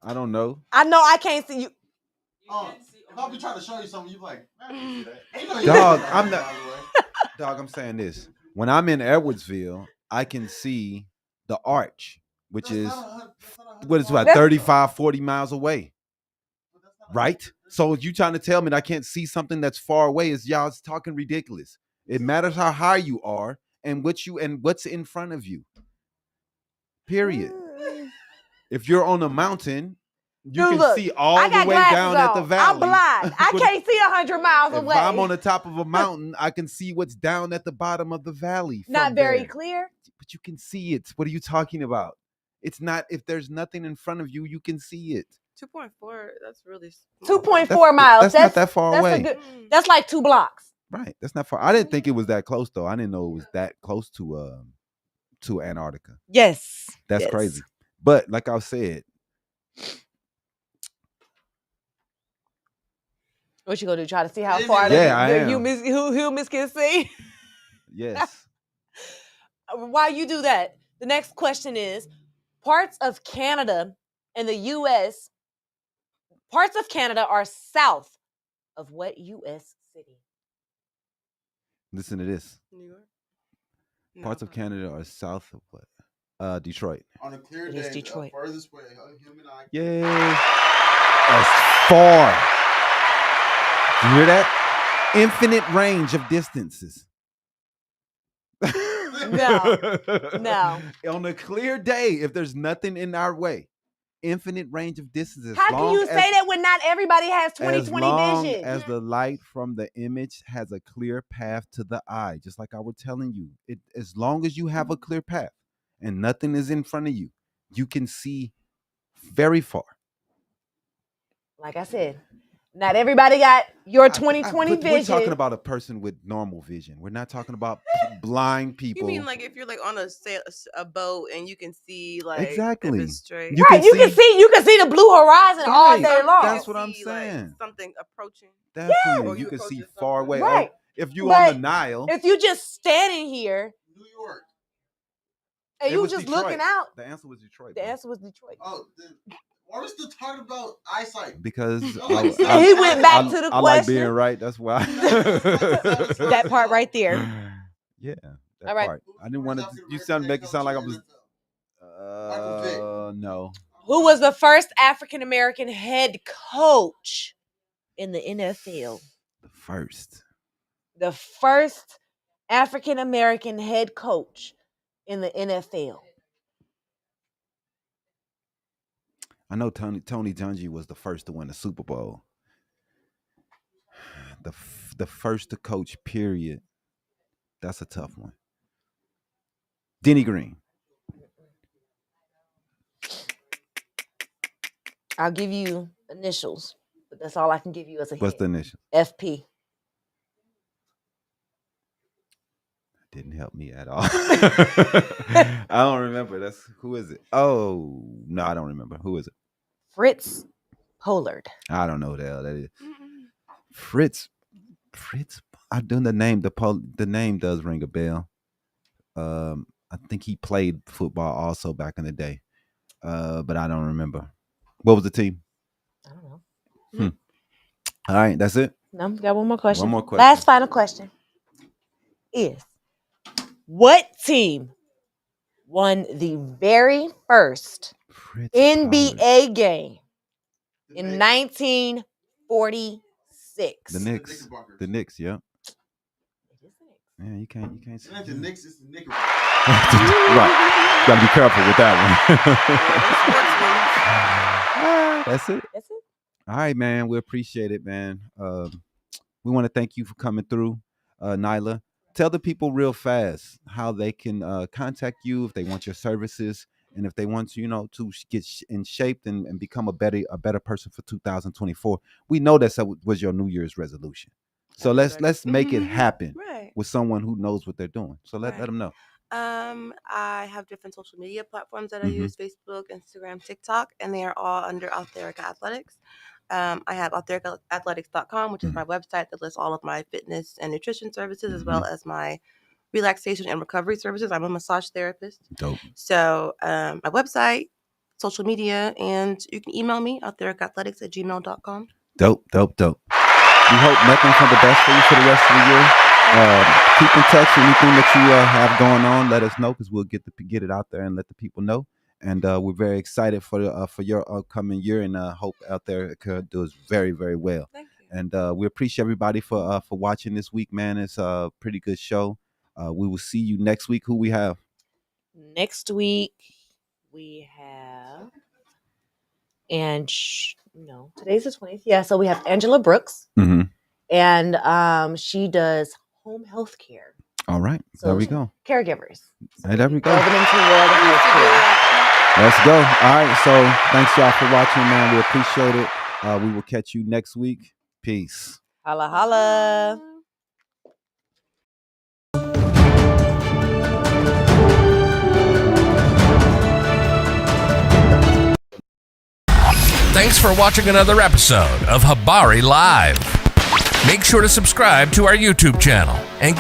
I don't know. I know I can't see you. If I'll be trying to show you something, you're like, man, I can see that. Dog, I'm saying this. When I'm in Edwardsville, I can see the arch, which is, what is about 35, 40 miles away. Right? So you trying to tell me that I can't see something that's far away is y'all's talking ridiculous. It matters how high you are and what's in front of you. Period. If you're on a mountain, you can see all the way down at the valley. I'm blind. I can't see 100 miles away. If I'm on the top of a mountain, I can see what's down at the bottom of the valley. Not very clear. But you can see it. What are you talking about? It's not, if there's nothing in front of you, you can see it. 2.4, that's really 2.4 miles. That's not that far away. That's like 2 blocks. Right. That's not far. I didn't think it was that close, though. I didn't know it was that close to Antarctica. Yes. That's crazy. But like I said, what you gonna do? Try to see how far the humans can see? Yes. While you do that, the next question is: parts of Canada and the U.S. Parts of Canada are south of what U.S. city? Listen to this. New York. Parts of Canada are south of what? Detroit. On a clear day, Detroit. Furthest way, human eye. Yay. As far. You hear that? Infinite range of distances. No. On a clear day, if there's nothing in our way, infinite range of distances. How can you say that when not everybody has 20/20 as long vision? as the light from the image has a clear path to the eye, just like I was telling you, as long as you have a clear path and nothing is in front of you, you can see very far. Like I said, not everybody got your 20/20 vision. We're talking about a person with normal vision. We're not talking about blind people. You mean like if you're like on a boat and you can see like exactly if it's straight? You can see the blue horizon all day long. That's what I'm saying. Like something approaching. Definitely, you can see far away. Right. If you on the Nile, if you just standing here, New York, and you just Detroit. looking out. The answer was Detroit. The answer was Detroit. Oh, why are we still talking about eyesight? Because he went back to the question. I like being right. That's why. That part right there. Yeah. All right. Part. I didn't want to. You make it sound like I was. No. Who was the first African American head coach in the NFL? The first African American head coach in the NFL. I know Tony Dungy was the first to win the Super Bowl. The first to coach, period. That's a tough one. Denny Green. I'll give you initials, but that's all I can give you as a What's hint. the initial? FP. Didn't help me at all. I don't remember. Who is it? Oh, no, I don't remember. Who is it? Fritz Pollard. I don't know who the hell that is. Fritz. I do the name. The name does ring a bell. I think he played football also back in the day. But I don't remember. What was the team? I don't know. All right, that's it. No, we got one more question. One more question. Last final question is, what team won the very first NBA game in 1946? The Knicks. The Knicks, yeah. Yeah, you can't say The Knicks is the Knicks. Right. You gotta be careful with that one. That's it. All right, man. We appreciate it, man. We want to thank you for coming through, Nalah. Tell the people real fast how they can contact you if they want your services and if they want to, to get in shape and become a better person for 2024. We know that was your New Year's resolution. So let's make it happen with someone who knows what they're doing. So let them know. I have different social media platforms that I use: Facebook, Instagram, TikTok, and they are all under Altherica Athletics. I have AlthericaAthletics.com, which is my website that lists all of my fitness and nutrition services, as well as my relaxation and recovery services. I'm a massage therapist. Dope. So my website, social media, and you can email me, AlthericaAthletics@gmail.com. Dope. We hope nothing but the best for you for the rest of the year. Keep in touch. Anything that you have going on, let us know, because we'll get it out there and let the people know. And we're very excited for your upcoming year, and hope Altherica does very, very well. Thank you. And we appreciate everybody for watching this week, man. It's a pretty good show. We will see you next week. Who we have? Next week we have, and today's the 20th. Yeah, so we have Angela Brooks, and she does home health care. All right, so there we go. Caregivers. So there we go. Delving into the world of health care. Let's go. All right, so thanks y'all for watching, man. We appreciate it. We will catch you next week. Peace. Holla, holla. Thanks for watching another episode of Habari Live. Make sure to subscribe to our YouTube channel